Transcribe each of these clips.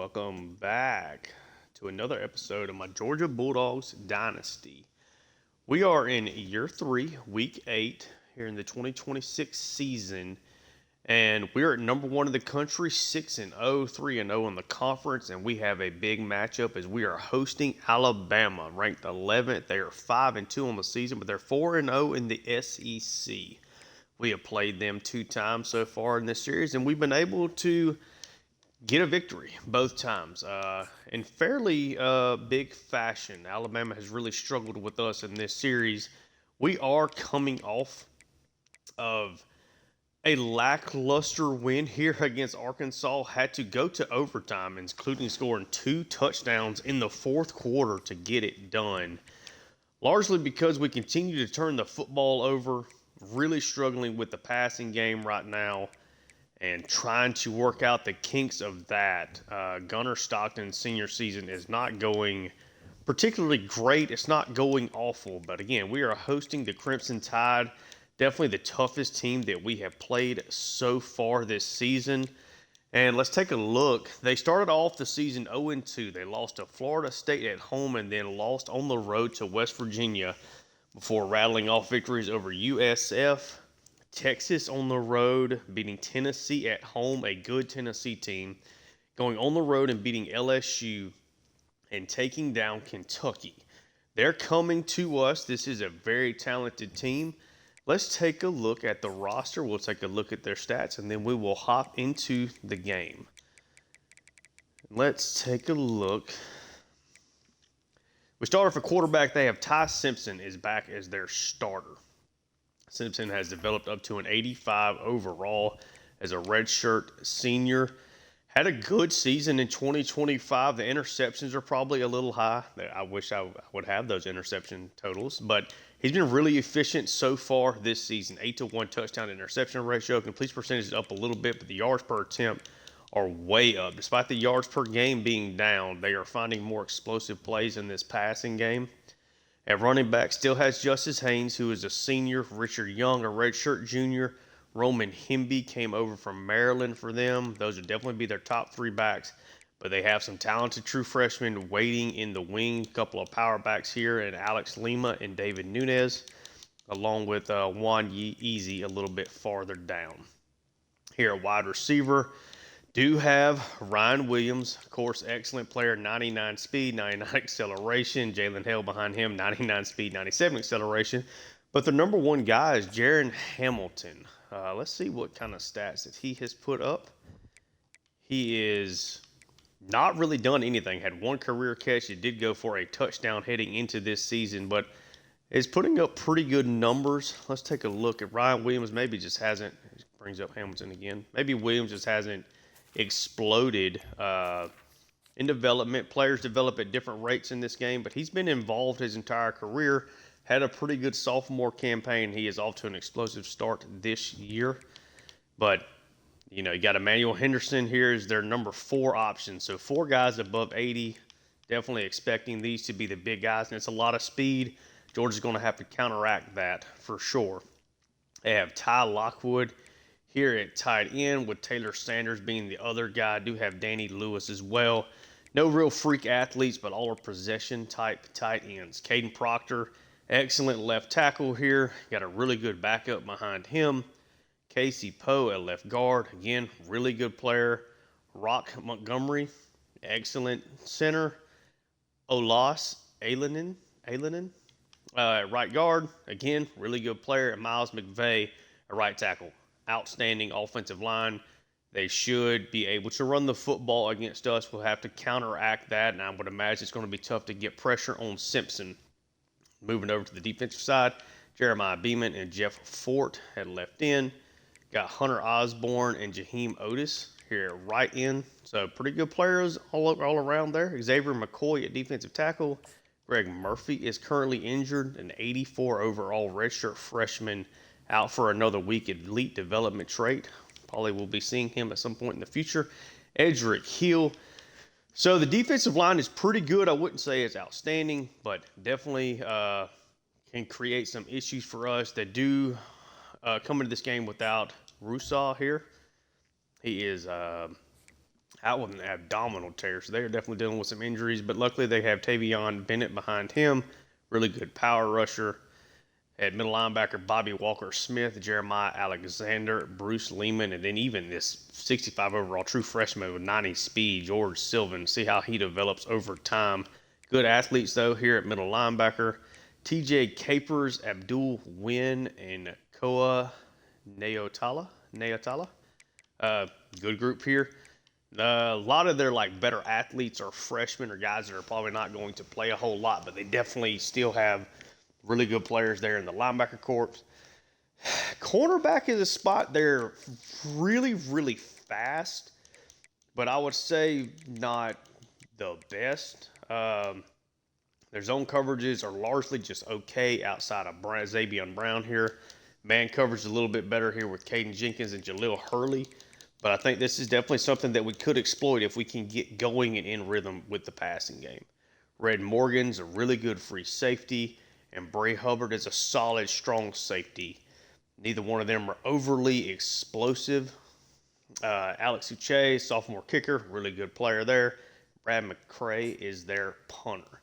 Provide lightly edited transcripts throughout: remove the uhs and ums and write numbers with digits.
Welcome back to another episode of my Georgia Bulldogs Dynasty. We are in year three, week 8, here in the 2026 season, and we're at number one in the country, 6-0, 3-0 in the conference, and we have a big matchup as we are hosting Alabama, ranked 11th. They are 5-2 on the season, but they're 4-0 in the SEC. We have played them 2 times so far in this series, and we've been able to get a victory both times in fairly big fashion. Alabama has really struggled with us in this series. We are coming off of a lackluster win here against Arkansas. Had to go to overtime, including scoring 2 touchdowns in the fourth quarter to get it done. Largely because we continue to turn the football over, really struggling with the passing game right now and trying to work out the kinks of that. Gunnar Stockton's senior season is not going particularly great. It's not going awful. But again, we are hosting the Crimson Tide, definitely the toughest team that we have played so far this season. And let's take a look. They started off the season 0-2. They lost to Florida State at home and then lost on the road to West Virginia before rattling off victories over USF, Texas on the road, beating Tennessee at home, a good Tennessee team, going on the road and beating LSU, and taking down Kentucky. They're coming to us. This is a very talented team. Let's take a look at the roster. We'll take a look at their stats, and then we will hop into the game. Let's take a look. We start off at quarterback. They have Ty Simpson is back as their starter. Simpson has developed up to an 85 overall as a redshirt senior. Had a good season in 2025. The interceptions are probably a little high. I wish I would have those interception totals, but he's been really efficient so far this season. 8-1 touchdown to interception ratio. Completion percentage is up a little bit, but the yards per attempt are way up. Despite the yards per game being down, they are finding more explosive plays in this passing game. At running back, still has Justice Haynes, who is a senior. Richard Young, a redshirt junior. Roman Hemby came over from Maryland for them. Those would definitely be their top 3 backs. But they have some talented true freshmen waiting in the wing. A couple of power backs here, and Alex Lima and David Nunez, along with Juan Easy a little bit farther down. Here at wide receiver, do have Ryan Williams, of course, excellent player, 99 speed, 99 acceleration. Jalen Hale behind him, 99 speed, 97 acceleration. But the number one guy is Jaron Hamilton. Let's see what kind of stats that he has put up. He is not really done anything. Had 1 career catch. It did go for a touchdown heading into this season, but is putting up pretty good numbers. Let's take a look at Ryan Williams. Maybe just hasn't, brings up Hamilton again. Maybe Williams just hasn't exploded in development. Players develop at different rates in this game, but he's been involved his entire career. Had a pretty good sophomore campaign. He is off to an explosive start this year. But, you got Emmanuel Henderson here as their number 4 option. So 4 guys above 80. Definitely expecting these to be the big guys, and it's a lot of speed. Georgia's going to have to counteract that for sure. They have Ty Lockwood here at tight end, with Taylor Sanders being the other guy. I do have Danny Lewis as well. No real freak athletes, but all are possession type tight ends. Caden Proctor, excellent left tackle here. Got a really good backup behind him. Casey Poe at left guard. Again, really good player. Rock Montgomery, excellent center. Olas Alinen at right guard. Again, really good player. And Miles McVay at right tackle. Outstanding offensive line. They should be able to run the football against us. We'll have to counteract that, and I would imagine it's going to be tough to get pressure on Simpson. Moving over to the defensive side, Jeremiah Beeman and Jeff Fort at left end. Got Hunter Osborne and Jaheim Otis here at right end. So pretty good players all around there. Xavier McCoy at defensive tackle. Greg Murphy is currently injured, an 84 overall redshirt freshman, out for another week. Elite development trait. Probably will be seeing him at some point in the future. Edric Hill. So the defensive line is pretty good. I wouldn't say it's outstanding, but definitely can create some issues for us that do come into this game without Rusaw here. He is out with an abdominal tear. So they're definitely dealing with some injuries, but luckily they have Tavion Bennett behind him. Really good power rusher. At middle linebacker, Bobby Walker-Smith, Jeremiah Alexander, Bruce Lehman, and then even this 65 overall true freshman with 90 speed, George Sylvan. See how he develops over time. Good athletes, though, here at middle linebacker. TJ Capers, Abdul Wynn, and Koa Neotala. Good group here. A lot of their better athletes are freshmen or guys that are probably not going to play a whole lot, but they definitely still have really good players there in the linebacker corps. Cornerback is a spot they're really, really fast, but I would say not the best. Their zone coverages are largely just okay outside of Zabian Brown here. Man coverage is a little bit better here with Caden Jenkins and Jaleel Hurley. But I think this is definitely something that we could exploit if we can get going and in rhythm with the passing game. Red Morgan's a really good free safety, and Bray Hubbard is a solid, strong safety. Neither one of them are overly explosive. Alex Uche, sophomore kicker, really good player there. Brad McCray is their punter.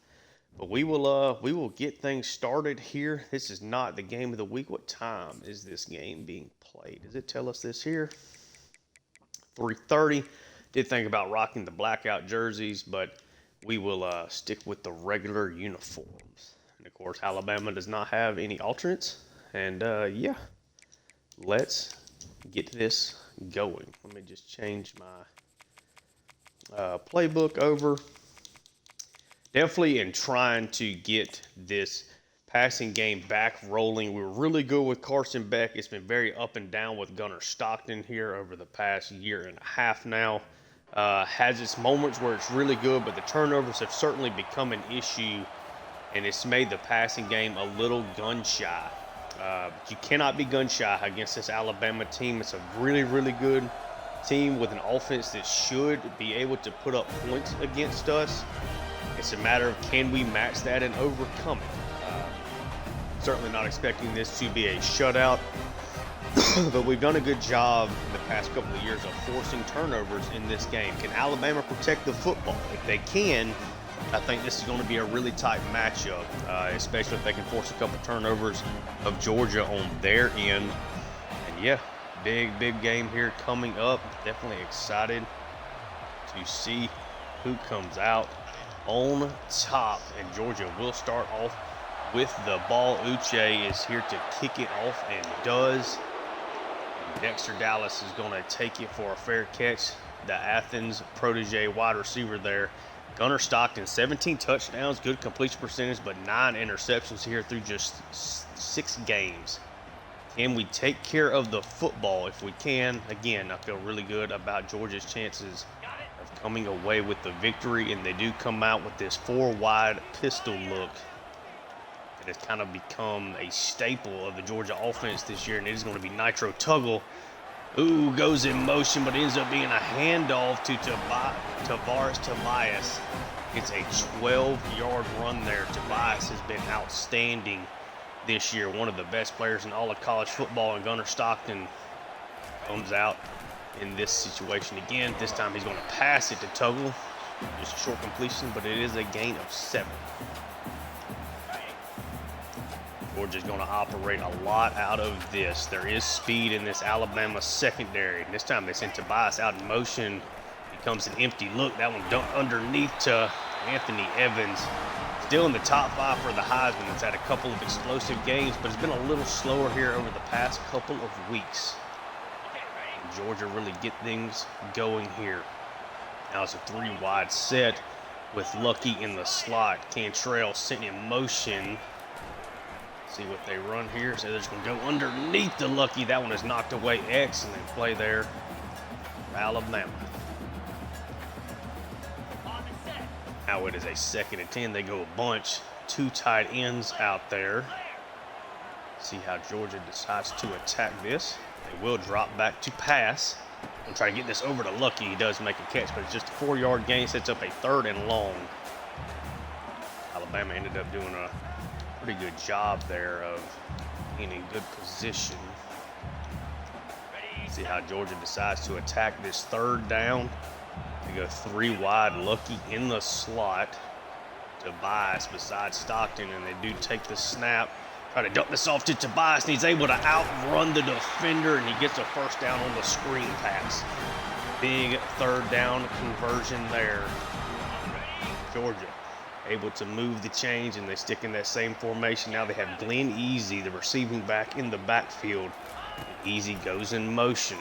But we will get things started here. This is not the game of the week. What time is this game being played? Does it tell us this here? 3:30. Did think about rocking the blackout jerseys, but we will stick with the regular uniforms. And of course, Alabama does not have any alternates. And yeah, let's get this going. Let me just change my playbook over. Definitely in trying to get this passing game back rolling. We were really good with Carson Beck. It's been very up and down with Gunnar Stockton here over the past year and a half now. Has its moments where it's really good, but the turnovers have certainly become an issue, and it's made the passing game a little gun-shy. You cannot be gun-shy against this Alabama team. It's a really, really good team with an offense that should be able to put up points against us. It's a matter of can we match that and overcome it. Certainly not expecting this to be a shutout, but we've done a good job in the past couple of years of forcing turnovers in this game. Can Alabama protect the football? If they can, I think this is going to be a really tight matchup, especially if they can force a couple turnovers of Georgia on their end. And yeah, big game here coming up. Definitely excited to see who comes out on top. And Georgia will start off with the ball. Uche is here to kick it off and does. Dexter Dallas is going to take it for a fair catch. The Athens protege wide receiver there. Gunnar Stockton, 17 touchdowns, good completion percentage, but 9 interceptions here through just 6 games. Can we take care of the football? If we can, again, I feel really good about Georgia's chances of coming away with the victory, and they do come out with this 4-wide pistol look. It has kind of become a staple of the Georgia offense this year, and it is going to be Nitro Tuggle. Ooh, goes in motion, but ends up being a handoff to Tavares Tobias. It's a 12-yard run there. Tobias has been outstanding this year, one of the best players in all of college football, and Gunnar Stockton comes out in this situation again. This time he's going to pass it to Tuggle. Just a short completion, but it is a gain of 7. Georgia's going to operate a lot out of this. There is speed in this Alabama secondary. This time they send Tobias out in motion. Becomes an empty look. That one dunked underneath to Anthony Evans. Still in the top 5 for the Heisman. It's had a couple of explosive games, but it's been a little slower here over the past couple of weeks. Georgia really get things going here. Now it's a 3-wide set with Lucky in the slot. Cantrell sent in motion. See what they run here. So they're just going to go underneath the Lucky. That one is knocked away. Excellent play there for Alabama. Now it is a 2nd and 10. They go a bunch. 2 tight ends out there. See how Georgia decides to attack this. They will drop back to pass and try to get this over to Lucky. He does make a catch, but it's just a 4-yard gain. Sets up a 3rd and long. Alabama ended up doing a pretty good job there of being in good position. See how Georgia decides to attack this 3rd down. They go 3 wide, Lucky in the slot. Tobias beside Stockton, and they do take the snap. Try to dump this off to Tobias, and he's able to outrun the defender, and he gets a first down on the screen pass. Big 3rd down conversion there. Georgia able to move the change, and they stick in that same formation. Now they have Glenn Easy, the receiving back, in the backfield. Easy goes in motion.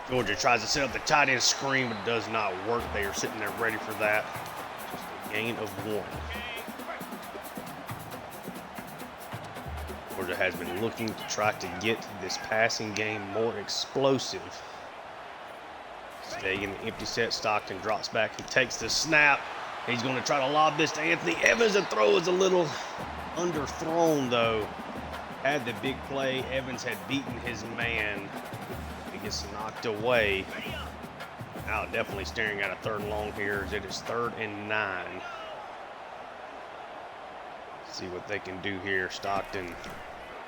Georgia tries to set up the tight end screen, but it does not work. They are sitting there ready for that. Just a gain of 1. Georgia has been looking to try to get this passing game more explosive. Stay in the empty set. Stockton drops back. He takes the snap. He's going to try to lob this to Anthony Evans. The throw is a little underthrown, though. Had the big play. Evans had beaten his man. He gets knocked away. Now definitely staring at a 3rd and long here as it is 3rd and 9. See what they can do here. Stockton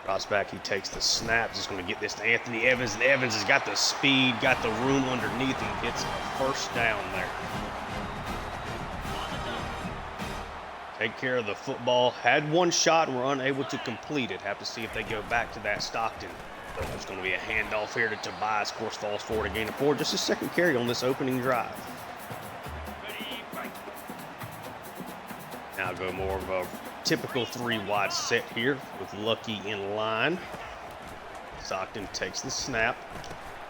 drops back. He takes the snap. Just going to get this to Anthony Evans. And Evans has got the speed, got the room underneath, and gets a first down there. Take care of the football. Had 1 shot and were unable to complete it. Have to see if they go back to that Stockton. There's going to be a handoff here to Tobias. Of course, falls forward, a gain of 4. Just a 2nd carry on this opening drive. Now go more of a typical 3 wide set here with Lucky in line. Stockton takes the snap.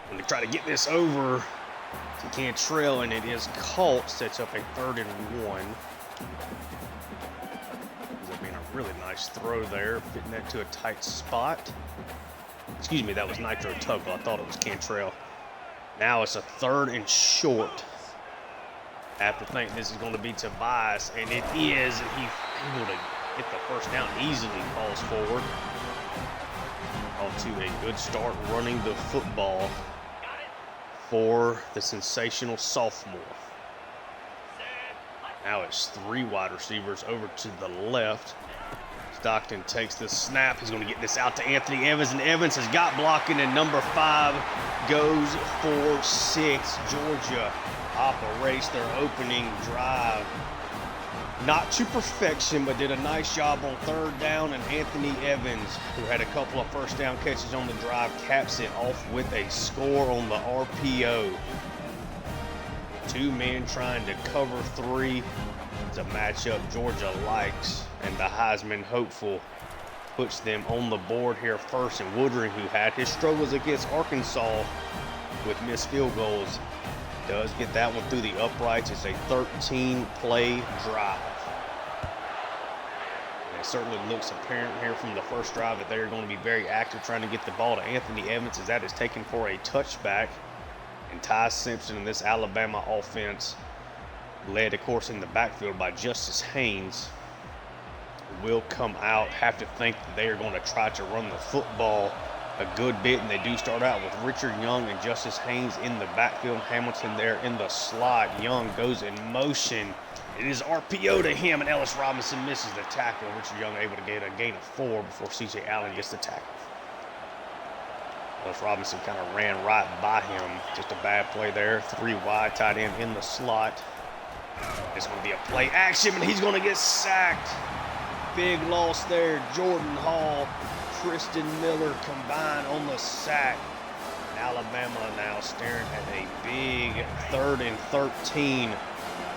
When they try to get this over to Cantrell, and it is caught, sets up a 3rd and 1. Ends up being a really nice throw there, fitting that to a tight spot. Excuse me, that was Nitro Tugwell. I thought it was Cantrell. Now it's a 3rd and short. Have to think this is going to be Tobias, and it is, and he's able to get the first down easily. Falls forward. Off to a good start running the football for the sensational sophomore. Now it's 3 wide receivers over to the left. Stockton takes the snap. He's going to get this out to Anthony Evans, and Evans has got blocking, and number 5 goes for 6. Georgia operates their opening drive. Not to perfection, but did a nice job on 3rd down, and Anthony Evans, who had a couple of first down catches on the drive, caps it off with a score on the RPO. 2 men trying to cover 3. It's a matchup Georgia likes, and the Heisman hopeful puts them on the board here first. And Woodring, who had his struggles against Arkansas with missed field goals, does get that one through the uprights. It's a 13-play drive. And it certainly looks apparent here from the first drive that they are going to be very active trying to get the ball to Anthony Evans, as that is taken for a touchback. And Ty Simpson in this Alabama offense, led, of course, in the backfield by Justice Haynes, will come out. Have to think that they are going to try to run the football a good bit, and they do start out with Richard Young and Justice Haynes in the backfield. Hamilton there in the slot. Young goes in motion. It is RPO to him, and Ellis Robinson misses the tackle. Richard Young able to get a gain of 4 before C.J. Allen gets the tackle. Ellis Robinson kind of ran right by him. Just a bad play there. 3 wide, tight end in the slot. It's going to be a play action, and he's going to get sacked. Big loss there. Jordan Hall, Tristan Miller combined on the sack. Alabama now staring at a big 3rd and 13.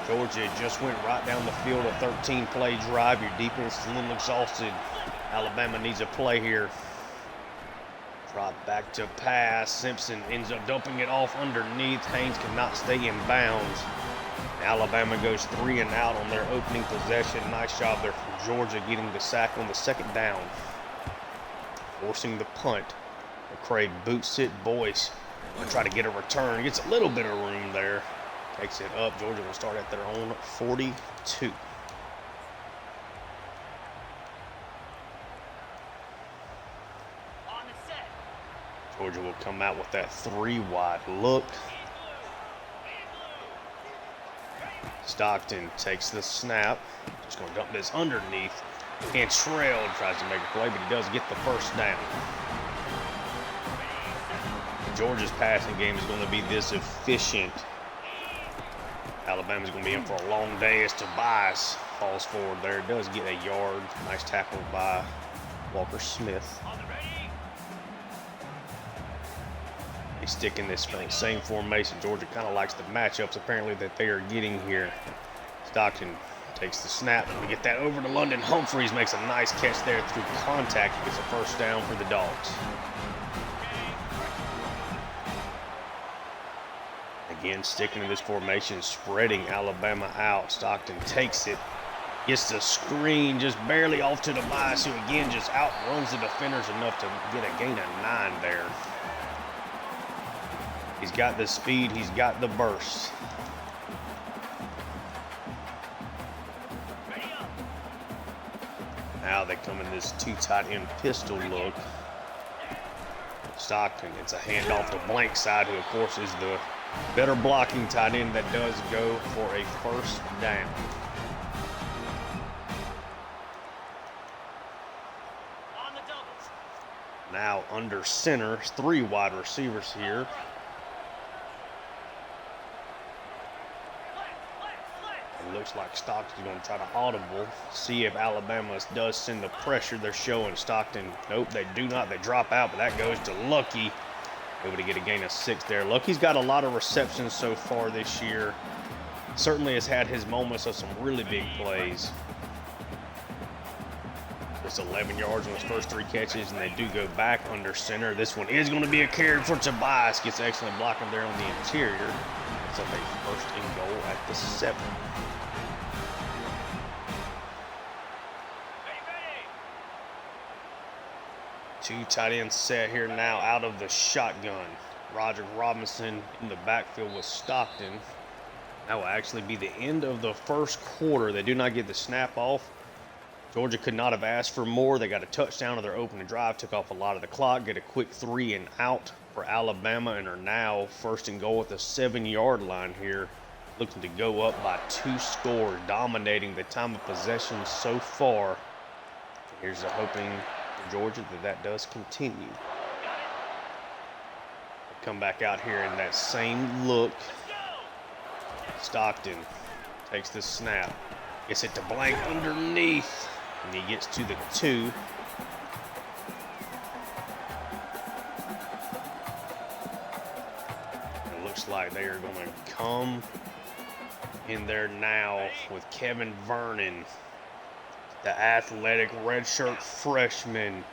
Georgia just went right down the field, a 13-play drive. Your defense is a little exhausted. Alabama needs a play here. Drop back to pass. Simpson ends up dumping it off underneath. Haynes cannot stay in bounds. Alabama goes 3 and out on their opening possession. Nice job there from Georgia getting the sack on the 2nd down. Forcing the punt. McCray boots it. Boyce will try to get a return. Gets a little bit of room there. Takes it up. Georgia will start at their own 42. Georgia will come out with that 3 wide look. Stockton takes the snap. Just going to dump this underneath. Cantrell tries to make a play, but he does get the first down. Georgia's passing game is going to be this efficient. Alabama's going to be in for a long day as Tobias falls forward there. Does get a yard. Nice tackle by Walker Smith. They stick in this same formation. Georgia kind of likes the matchups apparently that they are getting here. Stockton takes the snap. We get that over to London. Humphreys makes a nice catch there through contact. Gets a first down for the Dogs. Again, sticking in this formation, spreading Alabama out. Stockton takes it. Gets the screen just barely off to Tobias, who again just outruns the defenders enough to get a gain of 9 there. He's got the speed, he's got the burst. Now they come in this 2 tight end pistol look. Stockton gets a handoff to blank side, who of course is the better blocking tight end that does go for a first down. Now under center, 3 wide receivers here. It looks like Stockton's going to try to audible, see if Alabama does send the pressure. They're showing Stockton. Nope, they do not. They drop out, but that goes to Lucky. Able to get a gain of 6 there. Lucky's got a lot of receptions so far this year. Certainly has had his moments of some really big plays. Just 11 yards on his first 3 catches, and they do go back under center. This one is going to be a carry for Tobias. Gets excellent blocking there on the interior. It's up a first and goal at the 7. Two tight ends set here now out of the shotgun. Roger Robinson in the backfield with Stockton. That will actually be the end of the first quarter. They do not get the snap off. Georgia could not have asked for more. They got a touchdown of their opening drive, took off a lot of the clock, get a quick 3 and out for Alabama, and are now first and goal at the 7-yard line here, looking to go up by 2 scores, dominating the time of possession so far. Here's the hoping for Georgia that does continue. They come back out here in that same look. Stockton takes the snap, gets it to blank underneath, and he gets to the 2. It looks like they are going to come in there now with Kevin Vernon, the athletic redshirt freshman.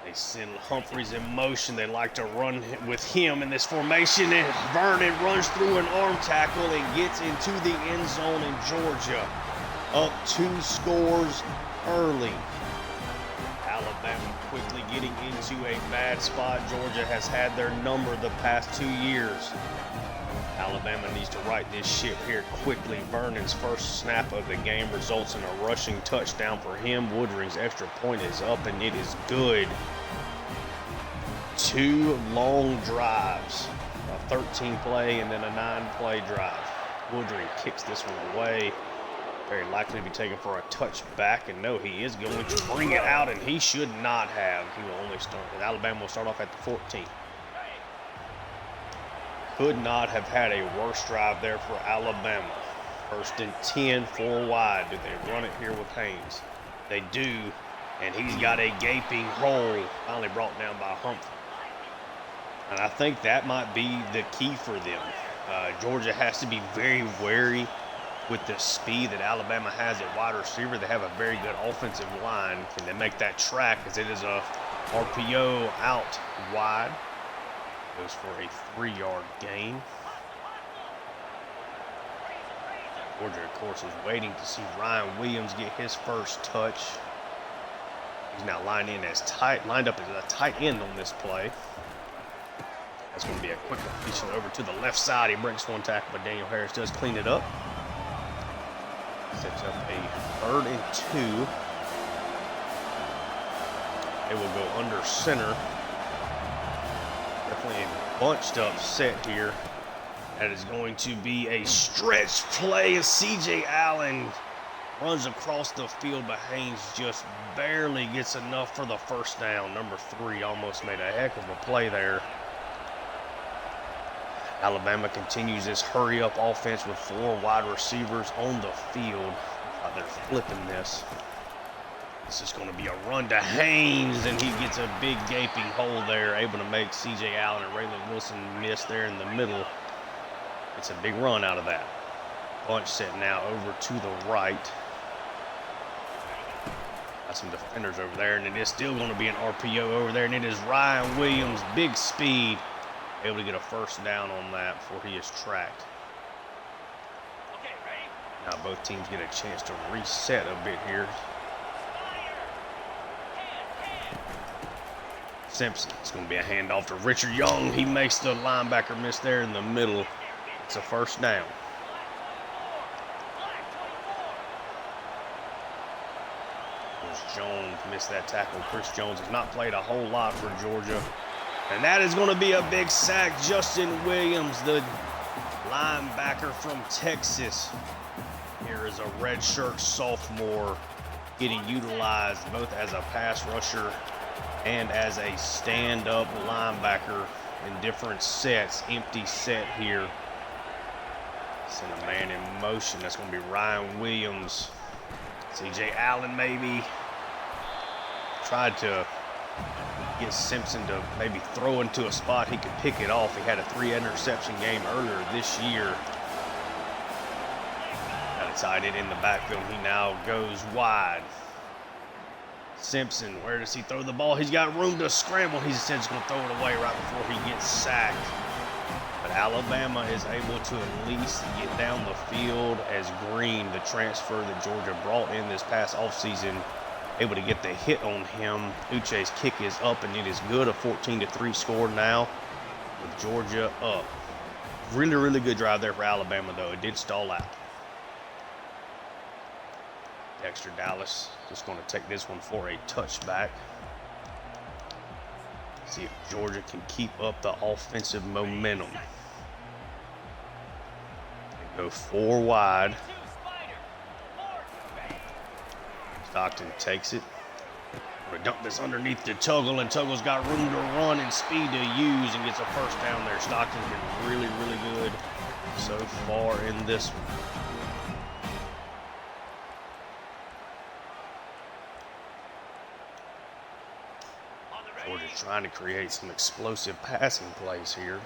They send Humphreys in motion. They like to run with him in this formation, and Vernon runs through an arm tackle and gets into the end zone, in Georgia up 2 scores early. Alabama quickly getting into a bad spot. Georgia has had their number the past 2 years. Alabama needs to right this ship here quickly. Vernon's first snap of the game results in a rushing touchdown for him. Woodring's extra point is up, and it is good. 2 long drives, a 13-play and then a 9-play drive. Woodring kicks this one away. Very likely to be taken for a touchback, and no, he is going to bring it out, and he should not have. He will only start. Alabama will start off at the 14. Could not have had a worse drive there for Alabama. First and 10, 4 wide. Do they run it here with Haynes? They do, and he's got a gaping hole. Finally brought down by Humphrey. And I think that might be the key for them. Georgia has to be very wary with the speed that Alabama has at wide receiver. They have a very good offensive line. Can they make that track, as it is a RPO out wide? Goes for a 3-yard gain. Georgia, of course, is waiting to see Ryan Williams get his first touch. He's now lined up as a tight end on this play. That's going to be a quick completion over to the left side. He breaks one tackle, but Daniel Harris does clean it up. Sets up a 3rd and 2. They will go under center. Definitely a bunched up set here. That is going to be a stretch play as C.J. Allen runs across the field, but Haynes just barely gets enough for the first down. Number 3 almost made a heck of a play there. Alabama continues this hurry-up offense with 4 wide receivers on the field. They're flipping this. This is going to be a run to Haynes, and he gets a big gaping hole there, able to make C.J. Allen and Raylan Wilson miss there in the middle. It's a big run out of that. Bunch set now over to the right. Got some defenders over there, and it is still going to be an RPO over there, and it is Ryan Williams, big speed, able to get a first down on that before he is tracked. Now both teams get a chance to reset a bit here. Simpson, it's going to be a handoff to Richard Young. He makes the linebacker miss there in the middle. It's a first down. Jones missed that tackle. Chris Jones has not played a whole lot for Georgia. And that is going to be a big sack. Justin Williams, the linebacker from Texas. Here is a redshirt sophomore getting utilized both as a pass rusher and as a stand-up linebacker in different sets. Empty set here. Send a man in motion. That's going to be Ryan Williams. C.J. Allen maybe tried to get Simpson to maybe throw into a spot he could pick it off. He had a 3-interception game earlier this year. Got it tied in the backfield. He now goes wide. Simpson, where does he throw the ball? He's got room to scramble. He's essentially going to throw it away right before he gets sacked. But Alabama is able to at least get down the field as Green, the transfer that Georgia brought in this past offseason, able to get the hit on him. Uche's kick is up, and it is good. A 14-3 score now with Georgia up. Really, really good drive there for Alabama, though. It did stall out. Dexter Dallas just going to take this one for a touchback. See if Georgia can keep up the offensive momentum. They go 4 wide. Stockton takes it. We're going to dump this underneath to Tuggle, and Tuggle's got room to run and speed to use and gets a first down there. Stockton's been really, really good so far in this one. Georgia's trying to create some explosive passing plays here.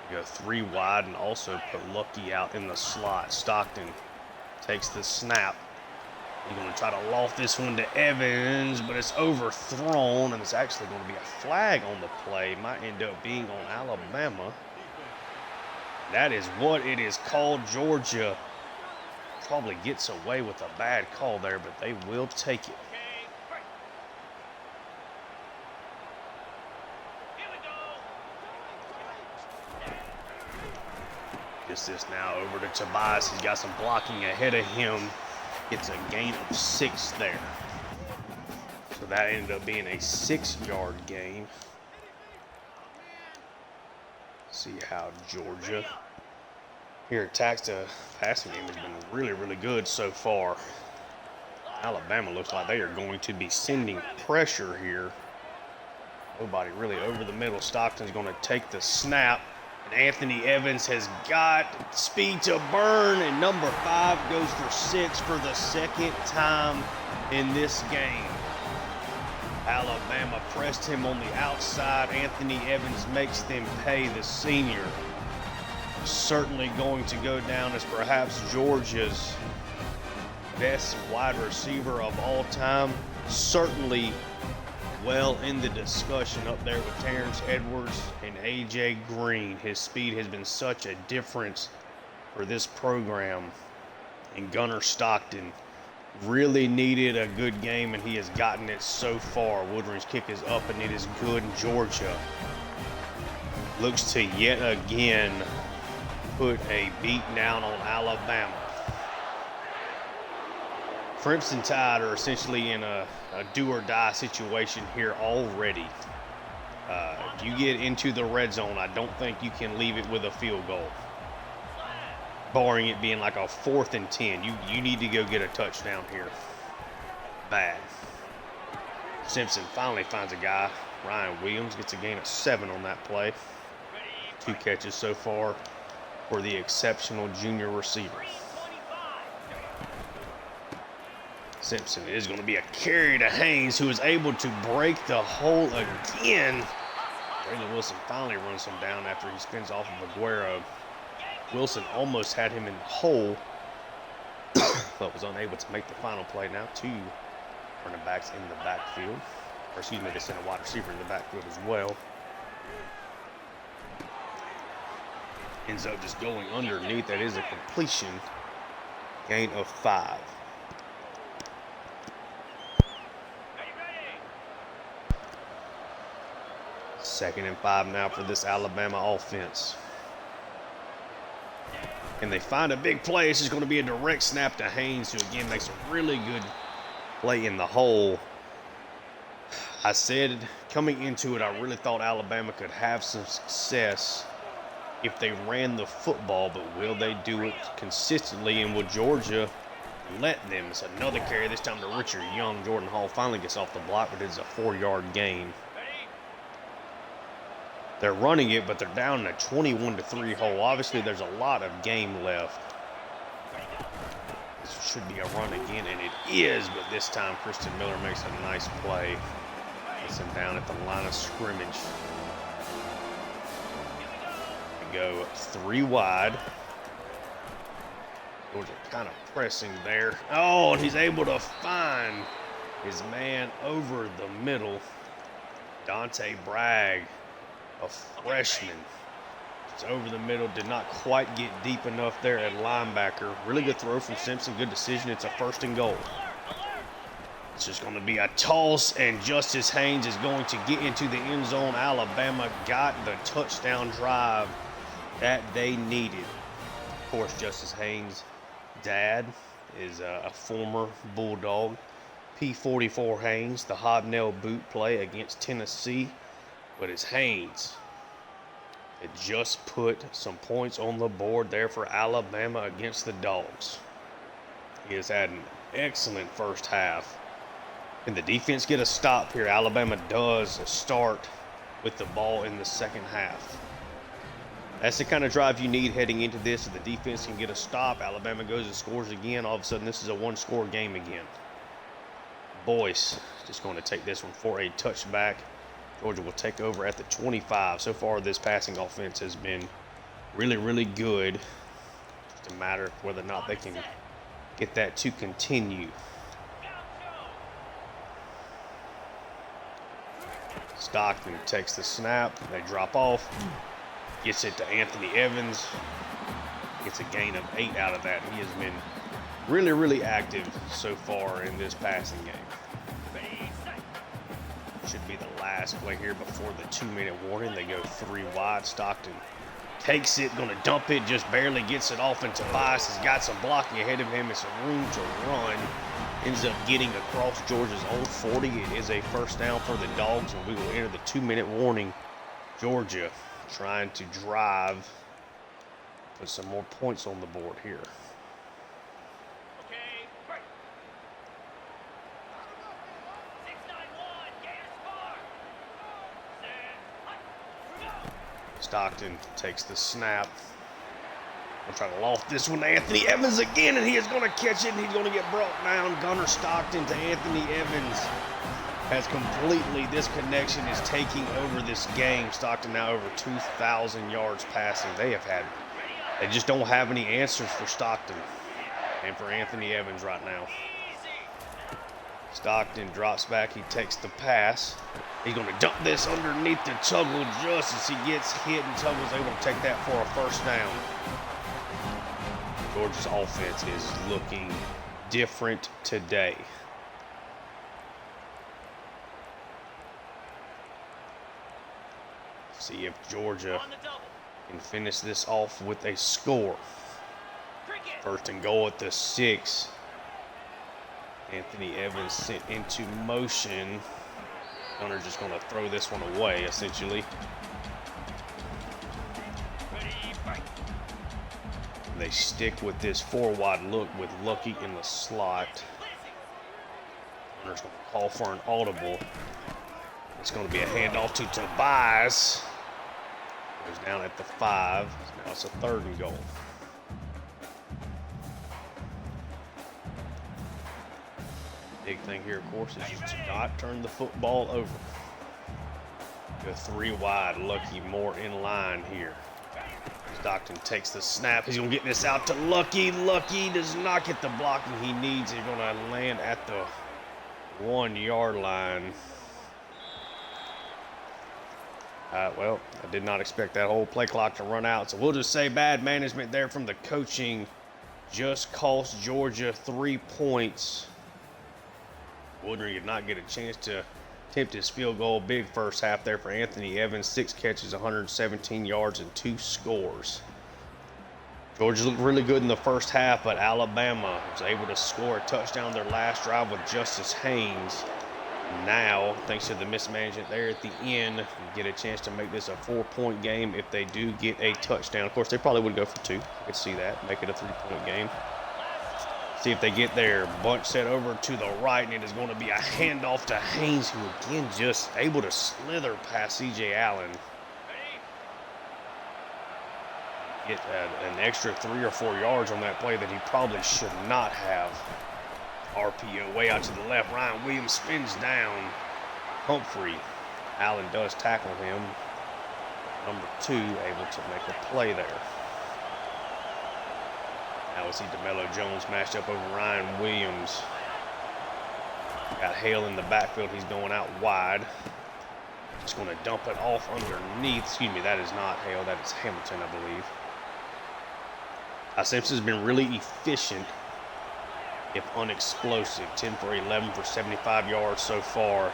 We go 3 wide and also put Lucky out in the slot. Stockton takes the snap. He's going to try to loft this one to Evans, but it's overthrown, and it's actually going to be a flag on the play. Might end up being on Alabama. That is what it is called. Georgia probably gets away with a bad call there, but they will take it. Gets this now over to Tobias. He's got some blocking ahead of him. Gets a gain of 6 there. So that ended up being a 6-yard gain. See how Georgia here attacks. The passing game has been really, really good so far. Alabama looks like they are going to be sending pressure here. Nobody really over the middle. Stockton's going to take the snap. Anthony Evans has got speed to burn, and number 5 goes for 6 for the second time in this game. Alabama pressed him on the outside. Anthony Evans makes them pay. The senior certainly going to go down as perhaps Georgia's best wide receiver of all time. Certainly well in the discussion up there with Terrence Edwards and A.J. Green. His speed has been such a difference for this program. And Gunnar Stockton really needed a good game, and he has gotten it so far. Woodring's kick is up, and it is good. Georgia looks to yet again put a beat down on Alabama. Crimson Tide are essentially in a do-or-die situation here already. If you get into the red zone, I don't think you can leave it with a field goal. Barring it being like a 4th and 10. You need to go get a touchdown here. Bad. Simpson finally finds a guy. Ryan Williams gets a gain of 7 on that play. 2 catches so far for the exceptional junior receiver. Simpson is going to be a carry to Haynes, who is able to break the hole again. Braylon Wilson finally runs him down after he spins off of Aguero. Wilson almost had him in the hole, but was unable to make the final play. Now 2 running backs in the backfield. Or excuse me, they sent a wide receiver in the backfield as well. Ends up just going underneath. That is a completion. Gain of 5. Second and 5 now for this Alabama offense. And they find a big play. It's just going to be a direct snap to Haynes, who again makes a really good play in the hole. I said coming into it, I really thought Alabama could have some success if they ran the football, but will they do it consistently, and will Georgia let them? It's another carry, this time to Richard Young. Jordan Hall finally gets off the block, but it's a 4-yard gain. They're running it, but they're down in a 21-3 hole. Obviously, there's a lot of game left. This should be a run again, and it is, but this time Christian Miller makes a nice play. Gets him down at the line of scrimmage. We go 3 wide. Georgia kind of pressing there. Oh, and he's able to find his man over the middle. Dante Bragg, a freshman. It's over the middle, did not quite get deep enough there at linebacker. Really good throw from Simpson, good decision. It's a 1st and goal. It's just going to be a toss, and Justice Haynes is going to get into the end zone. Alabama got the touchdown drive that they needed. Of course, Justice Haynes' dad is a former Bulldog. P44 Haynes, the hobnail boot play against Tennessee. But it's Haynes. It just put some points on the board there for Alabama against the Dawgs. He has had an excellent first half. And the defense get a stop here. Alabama does start with the ball in the second half. That's the kind of drive you need heading into this. If the defense can get a stop, Alabama goes and scores again. All of a sudden, this is a 1-score game again. Boyce just going to take this one for a touchback. Georgia will take over at the 25. So far, this passing offense has been really, really good. Just a matter of whether or not they can get that to continue. Stockton takes the snap. They drop off. Gets it to Anthony Evans. Gets a gain of 8 out of that. He has been really, really active so far in this passing game. Should be the last play here before the 2-minute warning. They go 3 wide. Stockton takes it, going to dump it, just barely gets it off, and Tobias has got some blocking ahead of him and some room to run. Ends up getting across Georgia's own 40. It is a 1st down for the Dogs, and we will enter the 2-minute warning. Georgia trying to drive, put some more points on the board here. Stockton takes the snap. I'm trying to loft this one to Anthony Evans again, and he is going to catch it, and he's going to get brought down. Gunnar Stockton to Anthony Evans has completely, this connection is taking over this game. Stockton now over 2,000 yards passing. They just don't have any answers for Stockton and for Anthony Evans right now. Stockton drops back. He takes the pass. He's going to dump this underneath the Tuggle just as he gets hit, and Tuggle's able to take that for a 1st down. Georgia's offense is looking different today. See if Georgia can finish this off with a score. 1st and goal at the 6. Anthony Evans sent into motion. Gunner just going to throw this one away, essentially. They stick with this 4-wide look with Lucky in the slot. Gunner's going to call for an audible. It's going to be a handoff to Tobias. Goes down at the 5. Now it's a 3rd and goal. Big thing here, of course, is to not turn the football over. Go 3 wide. Lucky more in line here. Stockton takes the snap. He's going to get this out to Lucky. Lucky does not get the blocking he needs. He's going to land at the 1-yard line. Well, I did not expect that whole play clock to run out. So we'll just say bad management there from the coaching just cost Georgia 3 points. Woodring did not get a chance to attempt his field goal. Big first half there for Anthony Evans. 6 catches, 117 yards, and 2 scores. Georgia looked really good in the first half, but Alabama was able to score a touchdown their last drive with Justice Haynes. Now, thanks to the mismanagement there at the end, you get a chance to make this a 4-point game if they do get a touchdown. Of course, they probably would go for 2. I could see that. Make it a 3-point game. See if they get there. Bunch set over to the right, and it is going to be a handoff to Haynes, who again just able to slither past C.J. Allen. Get an extra 3 or 4 yards on that play that he probably should not have. RPO way out to the left. Ryan Williams spins down. Humphrey. Allen does tackle him. Number 2 able to make a play there. Now we see DeMello Jones matched up over Ryan Williams. Got Hale in the backfield. He's going out wide. Just going to dump it off underneath. Excuse me, that is not Hale. That is Hamilton, I believe. Simpson's been really efficient, if unexplosive. 10 for 11 for 75 yards so far.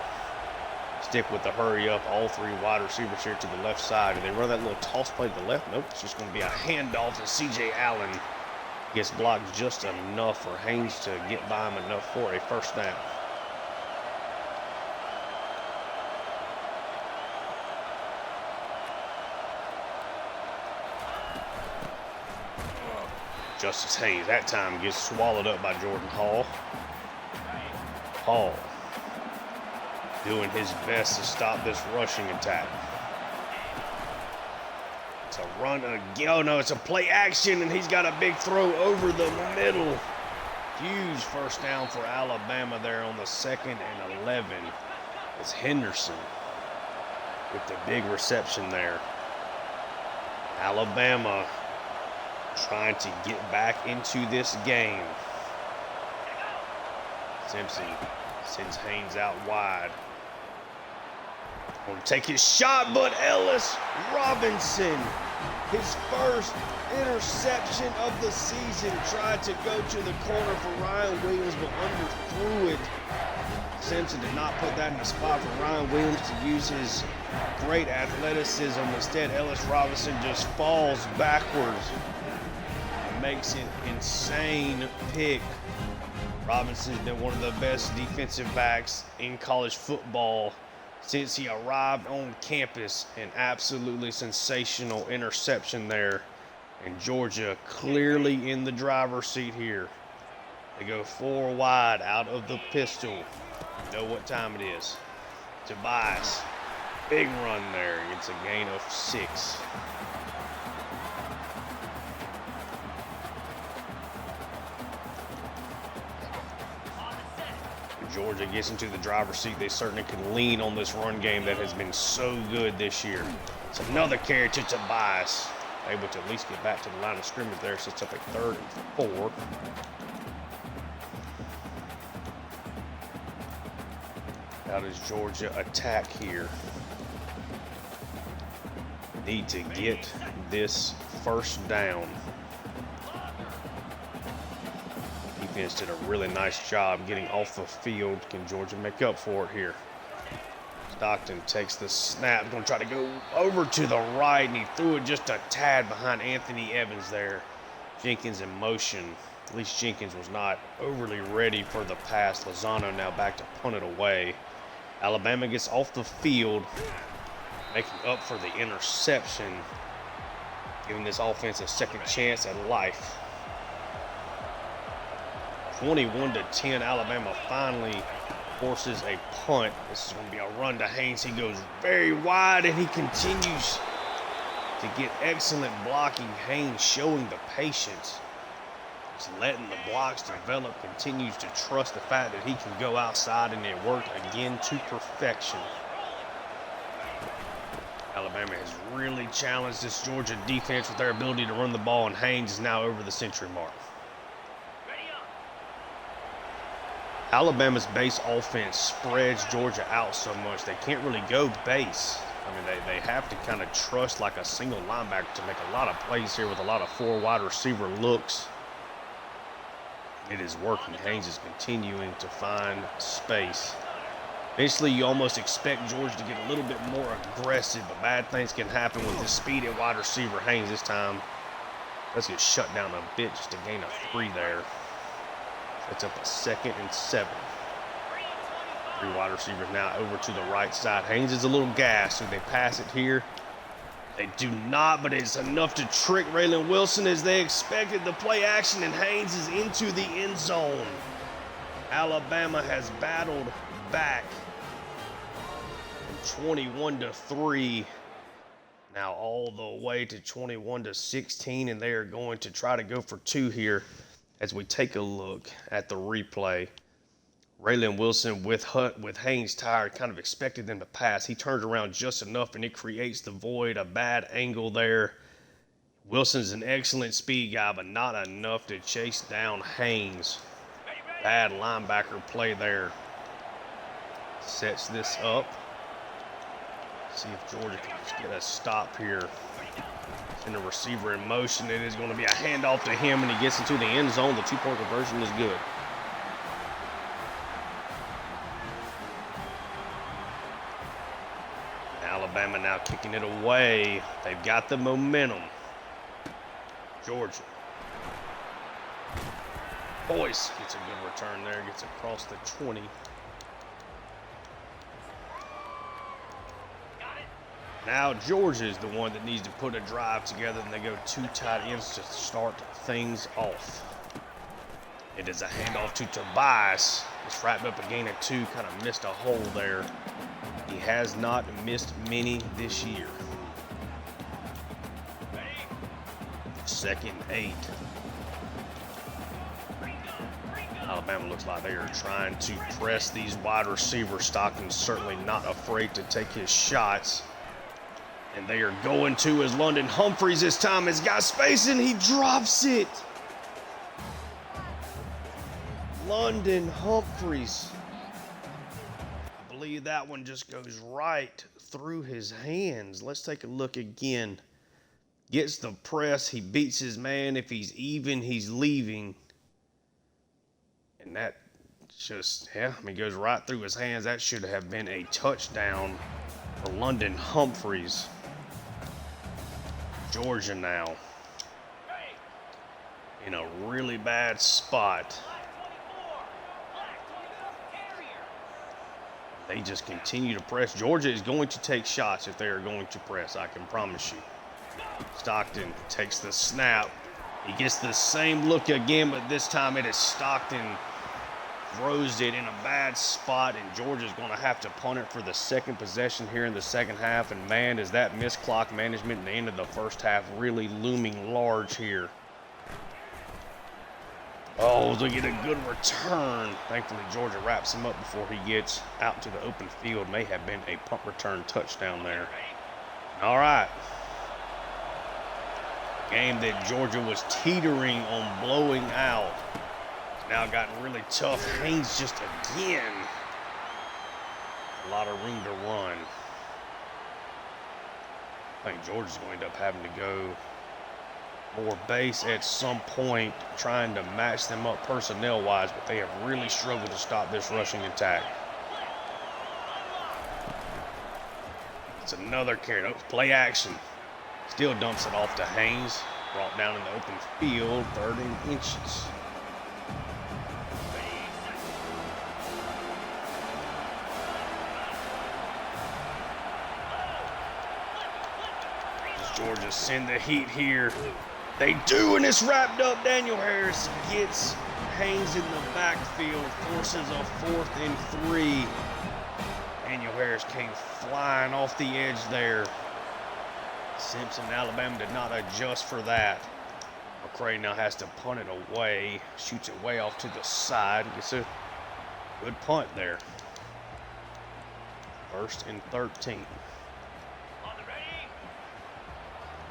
Stick with the hurry up. All 3 wide receivers here to the left side. Do they run that little toss play to the left? Nope. It's just going to be a handoff to C.J. Allen. Gets blocked just enough for Haynes to get by him enough for a first down. Justice Haynes that time gets swallowed up by Jordan Hall. Hall doing his best to stop this rushing attack. It's a run again. Oh no, it's a play action, and he's got a big throw over the middle. Huge first down for Alabama there on the 2nd and 11. It's Henderson with the big reception there. Alabama trying to get back into this game. Simpson sends Haynes out wide. Going to take his shot, but Ellis Robinson, his first interception of the season, tried to go to the corner for Ryan Williams, but underthrew it. Simpson did not put that in the spot for Ryan Williams to use his great athleticism. Instead, Ellis Robinson just falls backwards and makes an insane pick. Robinson's been one of the best defensive backs in college football since he arrived on campus. An absolutely sensational interception there. And Georgia clearly in the driver's seat here. They go 4 wide out of the pistol. You know what time it is. Tobias, big run there. It's a gain of 6. Georgia gets into the driver's seat. They certainly can lean on this run game that has been so good this year. It's another carry to Tobias. Able to at least get back to the line of scrimmage there. Sets up a 3rd and 4. How does Georgia attack here? Need to get this first down. Defense did a really nice job getting off the field. Can Georgia make up for it here? Stockton takes the snap. Going to try to go over to the right, and he threw it just a tad behind Anthony Evans there. Jenkins in motion. At least Jenkins was not overly ready for the pass. Lozano now back to punt it away. Alabama gets off the field, making up for the interception, giving this offense a second chance at life. 21-10, Alabama finally forces a punt. This is going to be a run to Haynes. He goes very wide, and he continues to get excellent blocking. Haynes showing the patience. Just letting the blocks develop. Continues to trust the fact that he can go outside, and it worked again to perfection. Alabama has really challenged this Georgia defense with their ability to run the ball, and Haynes is now over the century mark. Alabama's base offense spreads Georgia out so much they can't really go base. I mean, they have to kind of trust like a single linebacker to make a lot of plays here with a lot of 4 wide receiver looks. It is working. Haynes is continuing to find space. Eventually, you almost expect Georgia to get a little bit more aggressive, but bad things can happen with his speed at wide receiver. Haynes this time, let's get shut down a bit just to gain a 3 there. It's up a 2nd and 7. 3 wide receivers now over to the right side. Haynes is a little gassed, so they pass it here. They do not, but it's enough to trick Raylan Wilson as they expected the play action, and Haynes is into the end zone. Alabama has battled back from 21-3, now all the way to 21-16, and they are going to try to go for 2 here as we take a look at the replay. Raylan Wilson with Haynes tired, kind of expected them to pass. He turns around just enough, and it creates the void, a bad angle there. Wilson's an excellent speed guy, but not enough to chase down Haynes. Bad linebacker play there. Sets this up. See if Georgia can just get a stop here. Send the receiver in motion. It is going to be a handoff to him, and he gets into the end zone. The 2-point conversion is good. Alabama now kicking it away. They've got the momentum. Georgia. Boyce gets a good return there. Gets across the 20. Now Georgia is the one that needs to put a drive together, and they go 2 tight ends to start things off. It is a handoff to Tobias. It's wrapped up a gain of 2. Kind of missed a hole there. He has not missed many this year. 2nd and 8. Alabama looks like they are trying to press these wide receivers. Stockton's certainly not afraid to take his shots. And they are going to as London Humphreys this time has got space, and he drops it. London Humphreys. I believe that one just goes right through his hands. Let's take a look again. Gets the press. He beats his man. If he's even, he's leaving. And that just, goes right through his hands. That should have been a touchdown for London Humphreys. Georgia now in a really bad spot. They just continue to press. Georgia is going to take shots if they are going to press, I can promise you. Stockton takes the snap. He gets the same look again, but this time it is Stockton. Throws it in a bad spot, and Georgia's going to have to punt it for the 2nd possession here in the 2nd half. And man, is that missed clock management in the end of the 1st half really looming large here. Oh, they get a good return. Thankfully, Georgia wraps him up before he gets out to the open field. May have been a punt return touchdown there. All right. Game that Georgia was teetering on blowing out. Now gotten really tough. Haynes just again. A lot of room to run. I think Georgia's going to end up having to go more base at some point, trying to match them up personnel-wise, but they have really struggled to stop this rushing attack. It's another carry. Oh, play action. Still dumps it off to Haynes. Brought down in the open field, 3rd and inches. Georgia send the heat here. They do, and it's wrapped up. Daniel Harris gets Haynes in the backfield, forces a 4th and 3. Daniel Harris came flying off the edge there. Simpson, Alabama did not adjust for that. McCray now has to punt it away. Shoots it way off to the side. Gets a good punt there. 1st and 13.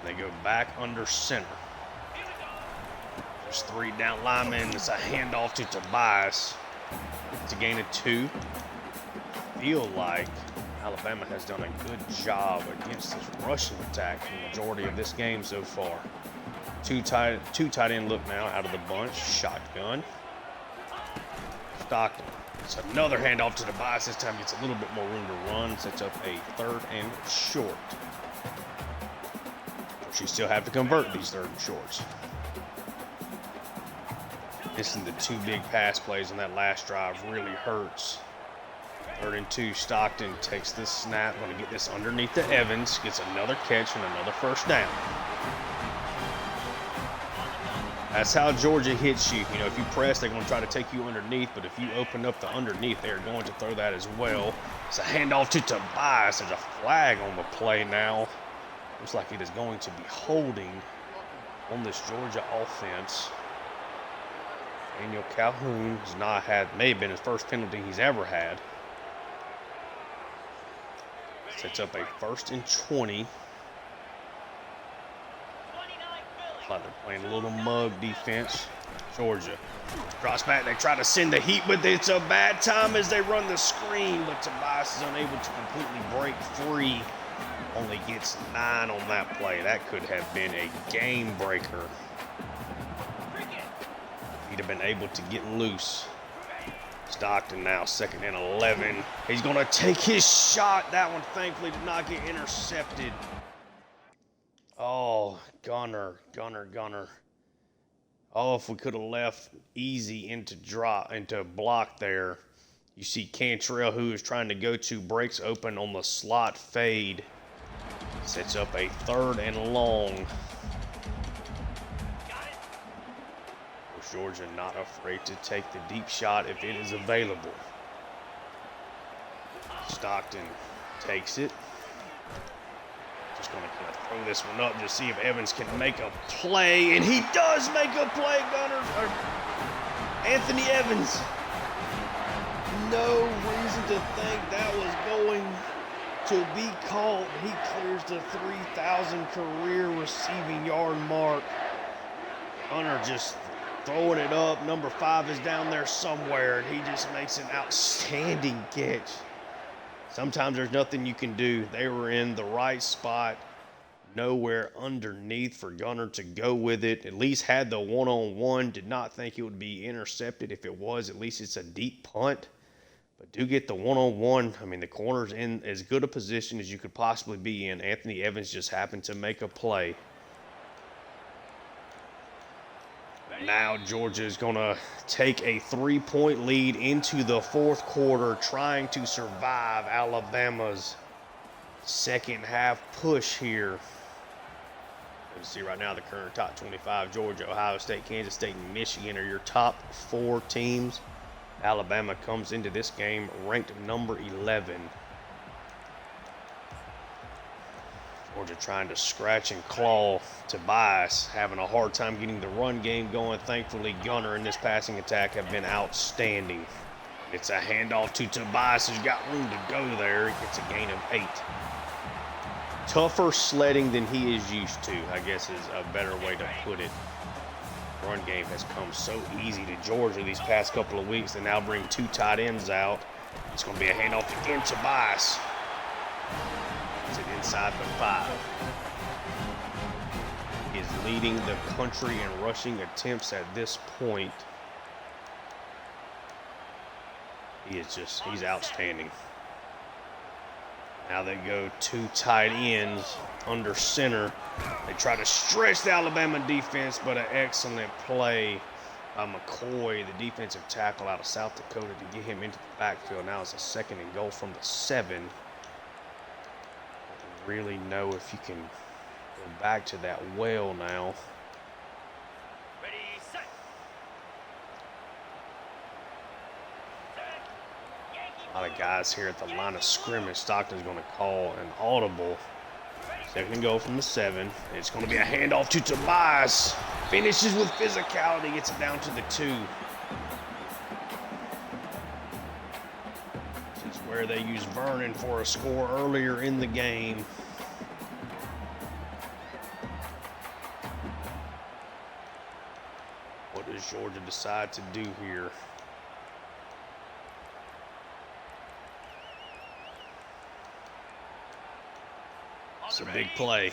They go back under center. There's 3 down linemen. It's a handoff to Tobias. It's a gain of 2. Feel like Alabama has done a good job against this rushing attack for the majority of this game so far. Two tight end look now out of the bunch. Shotgun. Stockton. It's another handoff to Tobias. This time gets a little bit more room to run. Sets up a 3rd and short. She still have to convert these 3rd and shorts. Missing the 2 big pass plays on that last drive really hurts. 3rd and 2. Stockton takes this snap. Going to get this underneath to Evans. Gets another catch and another 1st down. That's how Georgia hits you. You know, if you press, they're going to try to take you underneath. But if you open up the underneath, they're going to throw that as well. It's a handoff to Tobias. There's a flag on the play now. Looks like it is going to be holding on this Georgia offense. Daniel Calhoun has not had, may have been his first penalty he's ever had. Sets up a 1st and 20. Like they're playing a little mug defense. Georgia drops back. They try to send the heat, but it's a bad time as they run the screen. But Tobias is unable to completely break free. Only gets 9 on that play. That could have been a game breaker. He'd have been able to get loose. Stockton now 2nd and 11. He's going to take his shot. That one thankfully did not get intercepted. Oh, Gunner. Oh, if we could have left easy into block there. You see Cantrell, who is trying to go to, breaks open on the slot fade. Sets up a 3rd and long. Georgia not afraid to take the deep shot if it is available. Stockton takes it. Just going to kind of throw this one up to see if Evans can make a play. And he does make a play, Anthony Evans. No reason to think that was going to be called. He clears the 3,000 career receiving yard mark. Gunner just throwing it up. Number 5 is down there somewhere, and he just makes an outstanding catch. Sometimes there's nothing you can do. They were in the right spot, nowhere underneath for Gunner to go with it. At least had the one-on-one. Did not think it would be intercepted. If it was, at least it's a deep punt. But do get the one-on-one. I mean, the corner's in as good a position as you could possibly be in. Anthony Evans just happened to make a play. Now Georgia is going to take a 3-point lead into the 4th quarter, trying to survive Alabama's second half push here. You can see right now the current top 25, Georgia, Ohio State, Kansas State, and Michigan are your top 4 teams. Alabama comes into this game ranked number 11. Georgia trying to scratch and claw. Tobias having a hard time getting the run game going. Thankfully, Gunner in this passing attack have been outstanding. It's a handoff to Tobias, who's got room to go there. He gets a gain of 8. Tougher sledding than he is used to, I guess is a better way to put it. Run game has come so easy to Georgia these past couple of weeks. They now bring 2 tight ends out. It's going to be a handoff again, Tobias. It's it inside the 5. He is leading the country in rushing attempts at this point. He's outstanding. Now they go 2 tight ends under center. They try to stretch the Alabama defense, but an excellent play by McCoy, the defensive tackle out of South Dakota, to get him into the backfield. Now it's a 2nd and goal from the 7. I don't really know if you can go back to that well now. Ready, set. A lot of guys here at the line of scrimmage. Stockton's going to call an audible. Second and goal from the 7. It's going to be a handoff to Tobias. Finishes with physicality, gets it down to the 2. This is where they used Vernon for a score earlier in the game. What does Georgia decide to do here? It's a big play.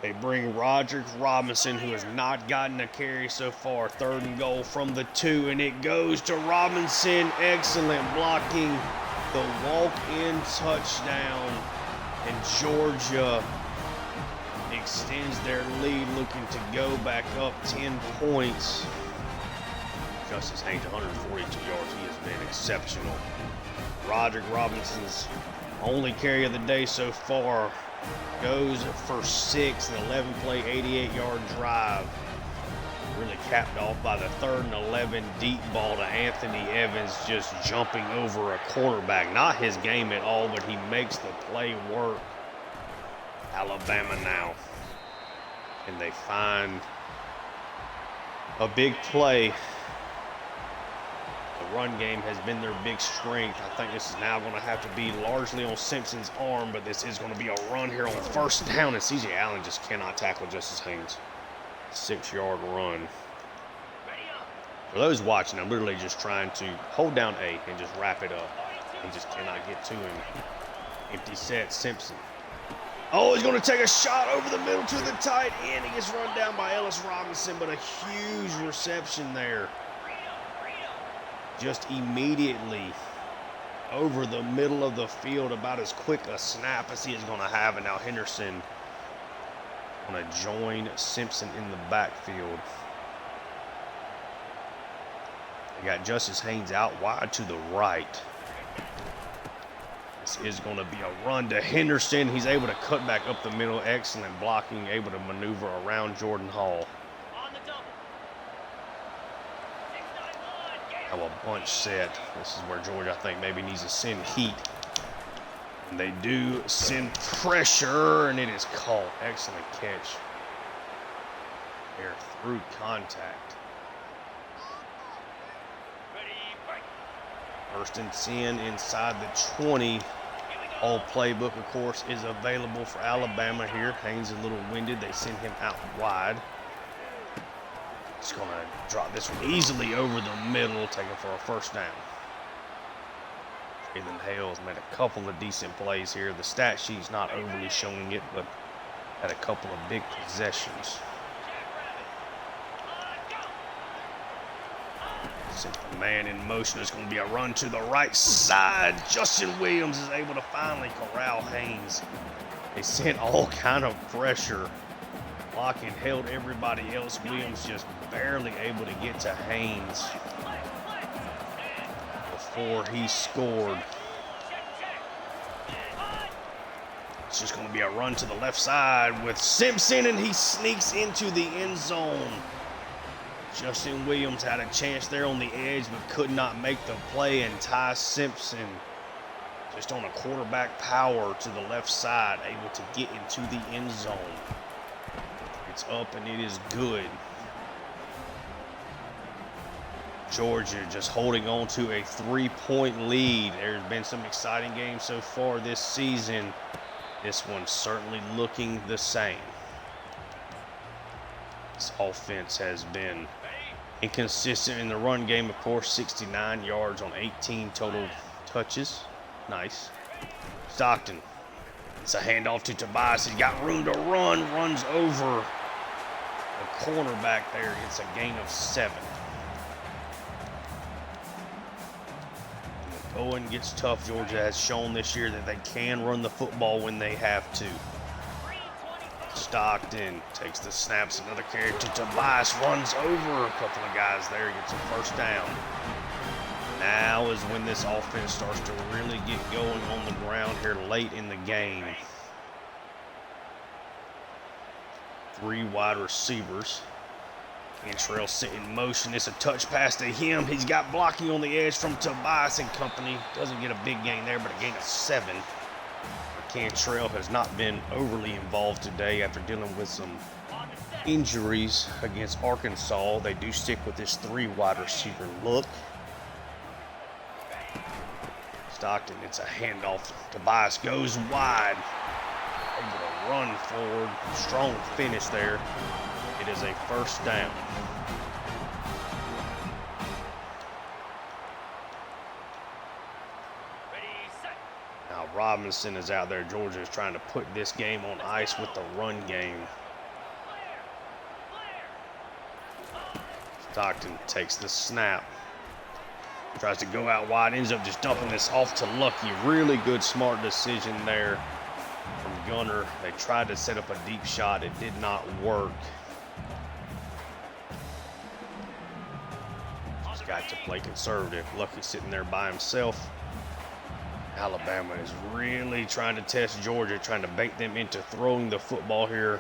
They bring Roderick Robinson, who has not gotten a carry so far. Third and goal from the 2, and it goes to Robinson. Excellent blocking. The walk-in touchdown, and Georgia extends their lead, looking to go back up 10 points. Justice Haynes, 142 yards. He has been exceptional. Roderick Robinson's only carry of the day so far goes for 6, an 11-play, 88-yard drive. Really capped off by the 3rd and 11 deep ball to Anthony Evans, just jumping over a quarterback. Not his game at all, but he makes the play work. Alabama now. And they find a big play. The run game has been their big strength. I think this is now going to have to be largely on Simpson's arm, but this is going to be a run here on first down, and C.J. Allen just cannot tackle Justice Haynes. 6-yard run. For those watching, I'm literally just trying to hold down A and just wrap it up. He just cannot get to him. Empty set, Simpson. Oh, he's going to take a shot over the middle to the tight end. He gets run down by Ellis Robinson, but a huge reception there. Just immediately over the middle of the field, about as quick a snap as he is going to have. And now Henderson going to join Simpson in the backfield. They got Justice Haynes out wide to the right. This is going to be a run to Henderson. He's able to cut back up the middle. Excellent blocking, able to maneuver around Jordan Hall. How a bunch set. This is where Georgia, I think, maybe needs to send heat. And they do send pressure, and it is caught. Excellent catch. There through contact. First and 10 inside the 20. All playbook, of course, is available for Alabama here. Haynes a little winded. They send him out wide. He's going to drop this one easily over the middle, taking for a first down. Jalen Hales made a couple of decent plays here. The stat sheet's not overly showing it, but had a couple of big possessions. Sent the man in motion. It's going to be a run to the right side. Justin Williams is able to finally corral Haynes. They sent all kind of pressure. Blocking held everybody else. Williams just barely able to get to Haynes before he scored. It's just going to be a run to the left side with Simpson, and he sneaks into the end zone. Justin Williams had a chance there on the edge, but could not make the play, and Ty Simpson just on a quarterback power to the left side, able to get into the end zone. It's up and it is good. Georgia just holding on to a 3-point lead. There's been some exciting games so far this season. This one's certainly looking the same. This offense has been inconsistent in the run game, of course. 69 yards on 18 total touches. Nice. Stockton. It's a handoff to Tobias. He's got room to run. Runs over the cornerback there. It's a gain of 7. Going gets tough. Georgia has shown this year that they can run the football when they have to. Stockton takes the snaps. Another carry to Tobias. Runs over a couple of guys there. Gets a first down. Now is when this offense starts to really get going on the ground here late in the game. 3 wide receivers. Cantrell set in motion. It's a touch pass to him. He's got blocking on the edge from Tobias and company. Doesn't get a big gain there, but a gain of 7 for Cantrell has not been overly involved today after dealing with some injuries against Arkansas. They do stick with this 3 wide receiver look. Stockton, it's a handoff. Tobias goes wide. Able to run forward. Strong finish there. It is a first down. Now Robinson is out there. Georgia is trying to put this game on ice with the run game. Stockton takes the snap. Tries to go out wide, ends up just dumping this off to Lucky. Really good, smart decision there from Gunner. They tried to set up a deep shot. It did not work. Just got to play conservative. Lucky sitting there by himself. Alabama is really trying to test Georgia, trying to bait them into throwing the football here.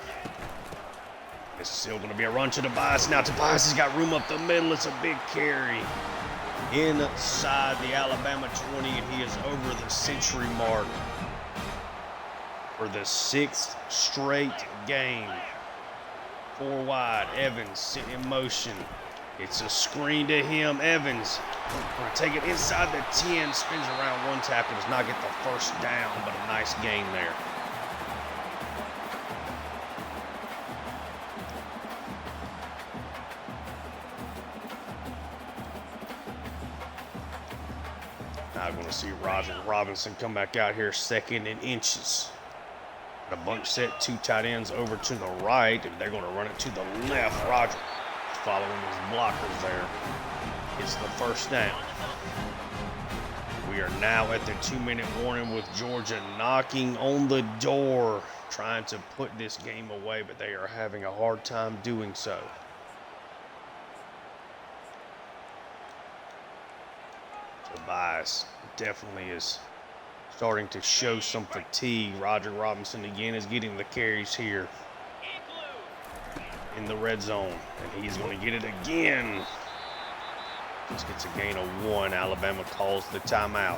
It's still going to be a run to Tobias. Now Tobias has got room up the middle. It's a big carry inside the Alabama 20, and he is over the century mark for the 6th straight game. 4 wide. Evans sitting in motion. It's a screen to him. Evans going to take it inside the 10. Spins around one tackle. Does not get the first down, but a nice gain there. Now I'm going to see Roger Robinson come back out here, 2nd and inches. A bunch set, 2 tight ends over to the right, and they're going to run it to the left. Roger following his blockers there. It's the first down. We are now at the 2-minute warning with Georgia knocking on the door, trying to put this game away, but they are having a hard time doing so. Tobias definitely is starting to show some fatigue. Roger Robinson again is getting the carries here in the red zone, and he's going to get it again. Just gets a gain of 1. Alabama calls the timeout.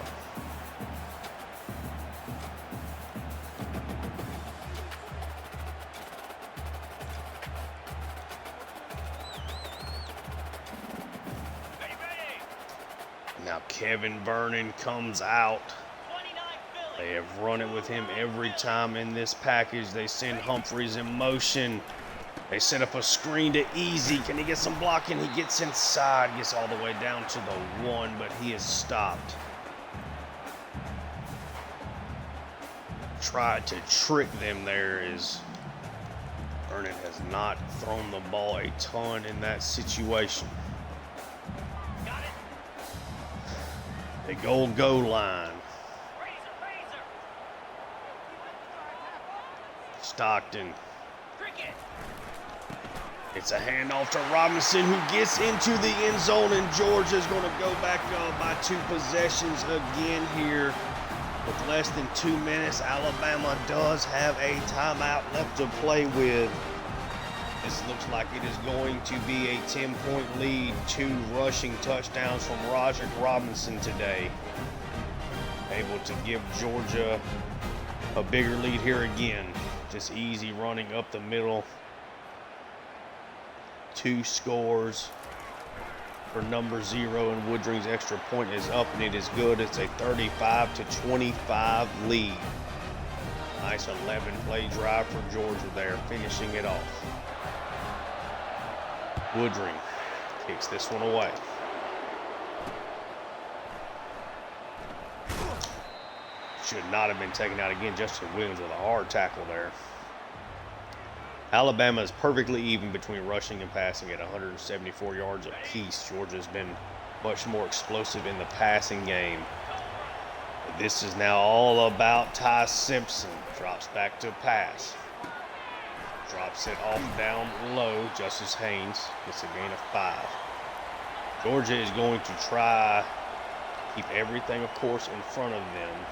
Now Kevin Vernon comes out. They have run it with him every time in this package. They send Humphreys in motion. They set up a screen to Easy. Can he get some blocking? He gets inside, gets all the way down to the 1, but he is stopped. Tried to trick them there as Vernon has not thrown the ball a ton in that situation. Big old goal line. Stockton. It's a handoff to Robinson, who gets into the end zone, and Georgia's going to go back by 2 possessions again here. With less than 2 minutes, Alabama does have a timeout left to play with. This looks like it is going to be a 10-point lead. 2 rushing touchdowns from Roger Robinson today. Able to give Georgia a bigger lead here again. Just easy running up the middle. 2 scores for number 0, and Woodring's extra point is up, and it is good. It's a 35-25 lead. Nice 11-play drive for Georgia there, finishing it off. Woodring kicks this one away. Should not have been taken out again. Justin Williams with a hard tackle there. Alabama is perfectly even between rushing and passing at 174 yards apiece. Georgia's been much more explosive in the passing game. But this is now all about Ty Simpson. Drops back to pass. Drops it off down low. Justice Haynes gets a gain of 5. Georgia is going to try to keep everything, of course, in front of them.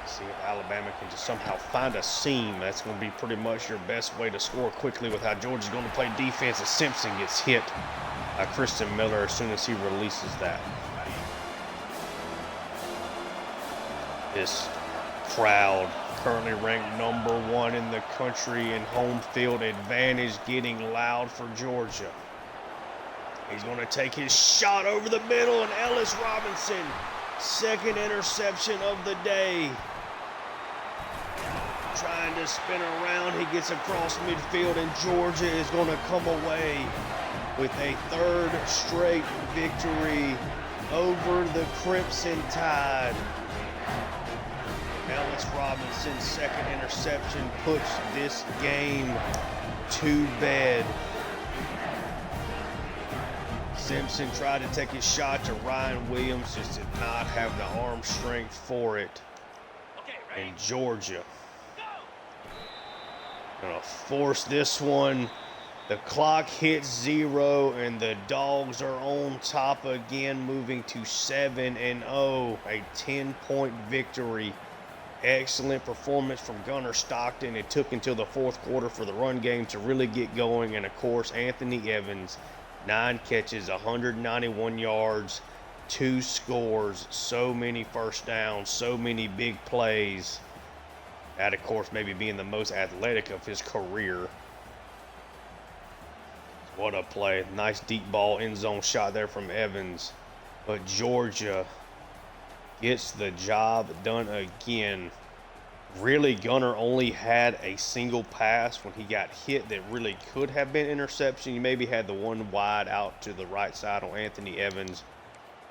See if Alabama can just somehow find a seam. That's going to be pretty much your best way to score quickly with how Georgia's going to play defense. As Simpson gets hit by Kristen Miller as soon as he releases that. This crowd currently ranked #1 in the country in home field advantage, getting loud for Georgia. He's going to take his shot over the middle, and Ellis Robinson, second interception of the day. Trying to spin around, he gets across midfield, and Georgia is going to come away with a third straight victory over the Crimson Tide. Ellis Robinson's second interception puts this game to bed. Simpson tried to take his shot to Ryan Williams, just did not have the arm strength for it. And Georgia gonna force this one. The clock hits 0, and the Dogs are on top again, moving to 7-0, a 10-point victory. Excellent performance from Gunnar Stockton. It took until the fourth quarter for the run game to really get going, and of course, Anthony Evans, 9 catches, 191 yards, 2 scores, so many first downs, so many big plays. That, of course, maybe being the most athletic of his career. What a play. Nice deep ball, end zone shot there from Evans. But Georgia gets the job done again. Really, Gunnar only had a single pass when he got hit that really could have been interception. He maybe had the one wide out to the right side on Anthony Evans.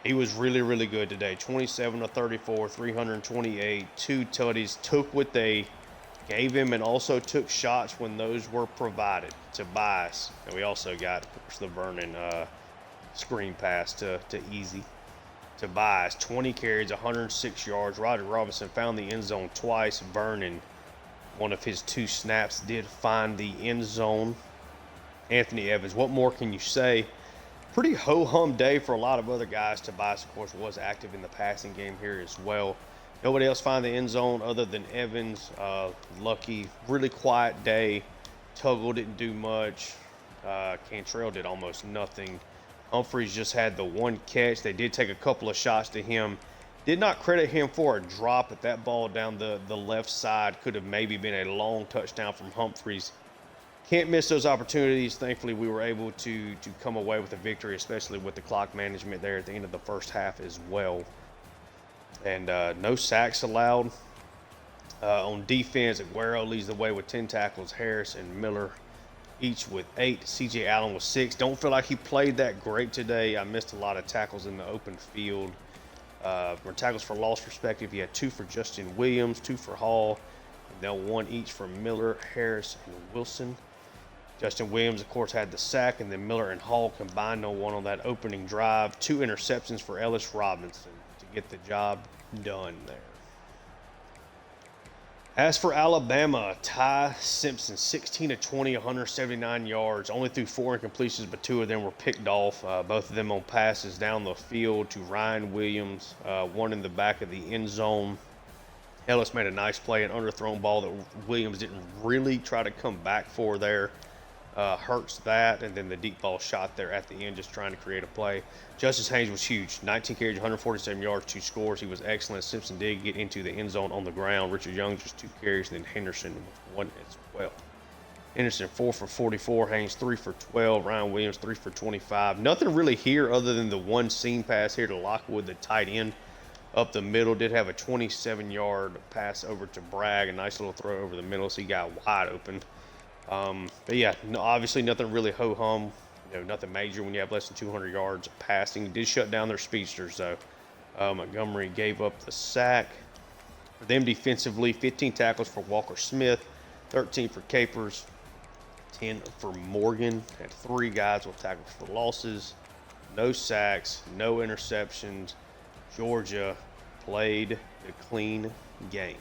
He was really, really good today. 27 of 34, 328, 2 tutties. Took what they gave him and also took shots when those were provided. Tobias. And we also got, of course, the Vernon screen pass to Easy. Tobias, 20 carries, 106 yards. Roger Robinson found the end zone twice. Vernon, one of his 2 snaps, did find the end zone. Anthony Evans, what more can you say? Pretty ho-hum day for a lot of other guys. Tobias, of course, was active in the passing game here as well. Nobody else found the end zone other than Evans. Lucky, really quiet day. Tuggle didn't do much. Cantrell did almost nothing. Humphreys just had the 1 catch. They did take a couple of shots to him. Did not credit him for a drop, but that ball down the left side could have maybe been a long touchdown from Humphreys. Can't miss those opportunities. Thankfully, we were able to come away with a victory, especially with the clock management there at the end of the first half as well. And no sacks allowed. On defense, Aguero leads the way with 10 tackles. Harris and Miller each with 8. C.J. Allen with 6. Don't feel like he played that great today. I missed a lot of tackles in the open field. From tackles for loss perspective, he had 2 for Justin Williams, 2 for Hall, and then 1 each for Miller, Harris, and Wilson. Justin Williams, of course, had the sack, and then Miller and Hall combined on 1 on that opening drive. 2 interceptions for Ellis Robinson to get the job done there. As for Alabama, Ty Simpson, 16 of 20, 179 yards. Only threw 4 incompletions, but 2 of them were picked off. Both of them on passes down the field to Ryan Williams, 1 in the back of the end zone. Ellis made a nice play, an underthrown ball that Williams didn't really try to come back for there. Hurts that, and then the deep ball shot there at the end, just trying to create a play. Justice Haynes was huge. 19 carries, 147 yards, 2 scores. He was excellent. Simpson did get into the end zone on the ground. Richard Young just 2 carries, and then Henderson with 1 as well. Henderson 4 for 44, Haynes 3 for 12, Ryan Williams 3 for 25. Nothing really here other than the 1 seam pass here to Lockwood, the tight end up the middle. Did have a 27-yard pass over to Bragg, a nice little throw over the middle, so he got wide open. But yeah, obviously nothing really ho-hum, nothing major when you have less than 200 yards of passing. Did shut down their speedsters though. Montgomery gave up the sack. For them defensively, 15 tackles for Walker Smith, 13 for Capers, 10 for Morgan. Had 3 guys with tackles for losses. No sacks, no interceptions. Georgia played the clean game.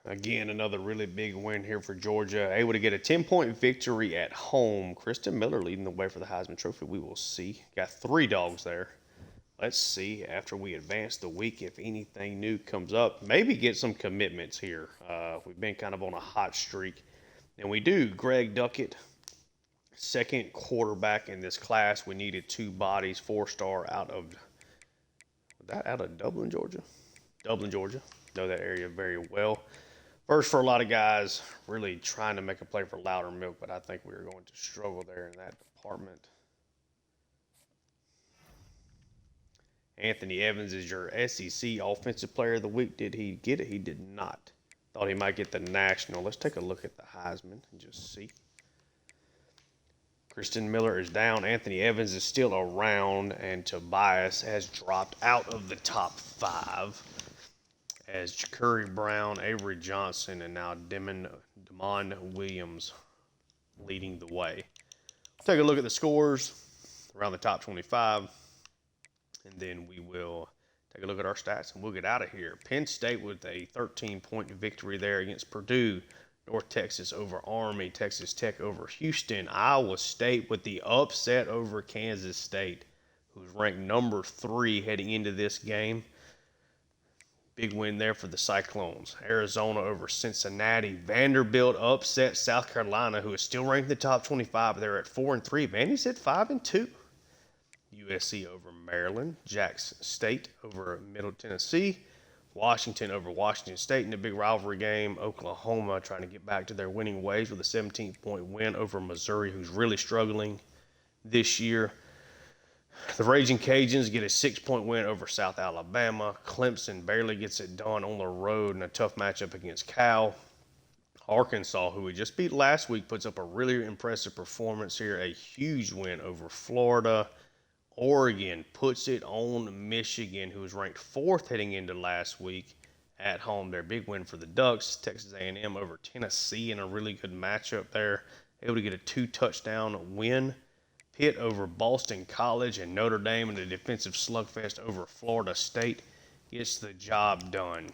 Again, another really big win here for Georgia. Able to get a 10-point victory at home. Kristen Miller leading the way for the Heisman Trophy. We will see. Got 3 dogs there. Let's see after we advance the week if anything new comes up. Maybe get some commitments here. We've been kind of on a hot streak. And we do. Greg Duckett, second quarterback in this class. We needed 2 bodies, 4-star out of That out of Dublin, Georgia. Dublin, Georgia. Know that area very well. First for a lot of guys really trying to make a play for Loudermilk, but I think we are going to struggle there in that department. Anthony Evans is your SEC Offensive Player of the Week. Did he get it? He did not. Thought he might get the National. Let's take a look at the Heisman and just see. Kristen Miller is down. Anthony Evans is still around, and Tobias has dropped out of the top 5 as Curry Brown, Avery Johnson, and now Demond Williams leading the way. Take a look at the scores around the top 25, and then we will take a look at our stats, and we'll get out of here. Penn State with a 13-point victory there against Purdue. North Texas over Army, Texas Tech over Houston, Iowa State with the upset over Kansas State, who's ranked number 3 heading into this game. Big win there for the Cyclones. Arizona over Cincinnati. Vanderbilt upset South Carolina, who is still ranked in the top 25. They're at 4-3. Vandy's at 5-2. USC over Maryland. Jackson State over Middle Tennessee. Washington over Washington State in a big rivalry game. Oklahoma trying to get back to their winning ways with a 17-point win over Missouri, who's really struggling this year. The Raging Cajuns get a 6-point win over South Alabama. Clemson barely gets it done on the road in a tough matchup against Cal. Arkansas, who we just beat last week, puts up a really impressive performance here. A huge win over Florida. Oregon puts it on Michigan, who was ranked 4th heading into last week at home. Their big win for the Ducks. Texas A&M over Tennessee in a really good matchup there. Able to get a 2-touchdown win. Pitt over Boston College, and Notre Dame in a defensive slugfest over Florida State gets the job done.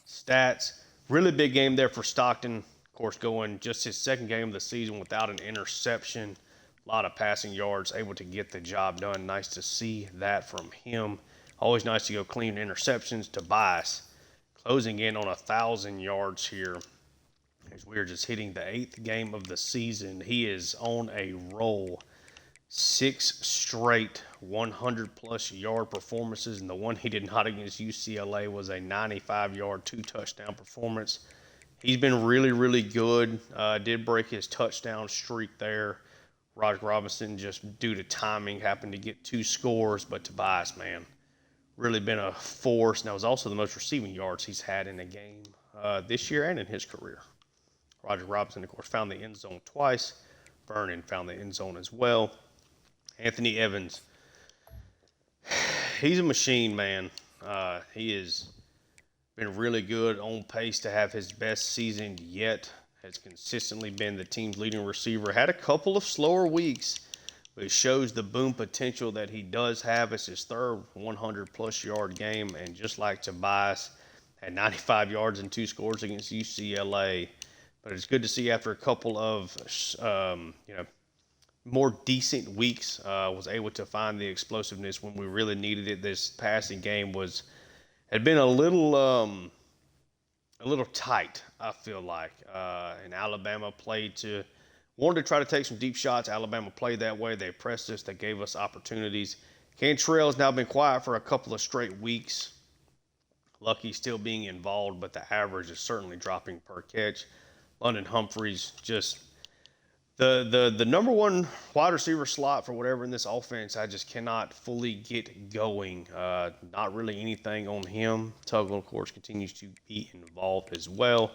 Stats, really big game there for Stockton. Of course, going just his 2nd game of the season without an interception. A lot of passing yards, able to get the job done. Nice to see that from him. Always nice to go clean interceptions. Tobias closing in on 1,000 yards here as we're just hitting the 8th game of the season. He is on a roll. 6 straight 100-plus yard performances, and the one he did not against UCLA was a 95-yard, 2-touchdown performance. He's been really, really good. Did break his touchdown streak there. Roger Robinson, just due to timing, happened to get 2 scores, but Tobias, man, really been a force. And that was also the most receiving yards he's had in a game this year and in his career. Roger Robinson, of course, found the end zone twice. Vernon found the end zone as well. Anthony Evans, he's a machine, man. He has been really good, on pace to have his best season yet. Has consistently been the team's leading receiver. Had a couple of slower weeks, but it shows the boom potential that he does have. It's his 3rd 100-plus yard game, and just like Tobias, had 95 yards and 2 scores against UCLA. But it's good to see after a couple of more decent weeks, was able to find the explosiveness when we really needed it. This passing game had been a little tight, I feel like. And Alabama wanted to try to take some deep shots. Alabama played that way. They pressed us. They gave us opportunities. Cantrell's now been quiet for a couple of straight weeks. Lucky still being involved, but the average is certainly dropping per catch. London Humphreys, just the number 1 wide receiver slot for whatever in this offense, I just cannot fully get going. Not really anything on him. Tuggle, of course, continues to be involved as well.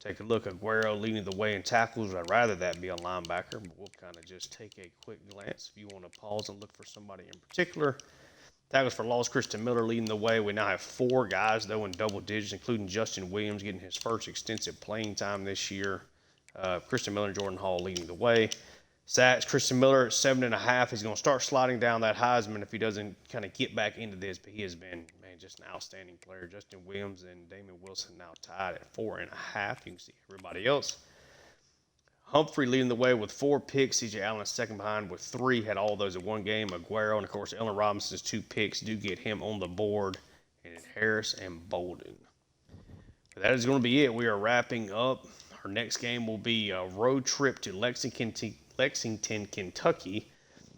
Take a look at Aguero leading the way in tackles. I'd rather that be a linebacker, but we'll kind of just take a quick glance if you want to pause and look for somebody in particular. Tackles for loss, Kristen Miller leading the way. We now have 4 guys, though, in double digits, including Justin Williams getting his first extensive playing time this year. Kristen Miller and Jordan Hall leading the way. Sacks, Kristen Miller at 7.5. He's going to start sliding down that Heisman if he doesn't kind of get back into this, but he has been, man, just an outstanding player. Justin Williams and Damon Wilson now tied at 4.5. You can see everybody else. Humphrey leading the way with 4 picks. C.J. Allen second behind with 3. Had all those in one game. Aguero and, of course, Allen Robinson's 2 picks do get him on the board. And Harris and Bolden. But that is going to be it. We are wrapping up. Our next game will be a road trip to Lexington, Kentucky.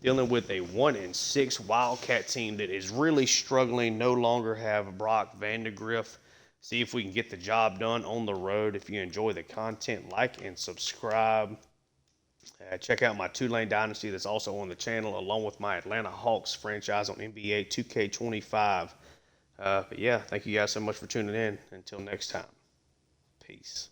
dealing with a 1-6 Wildcat team that is really struggling. No longer have Brock Vandegrift. See if we can get the job done on the road. If you enjoy the content, like and subscribe. Check out my Tulane Dynasty that's also on the channel, along with my Atlanta Hawks franchise on NBA 2K25. But yeah, thank you guys so much for tuning in. Until next time, peace.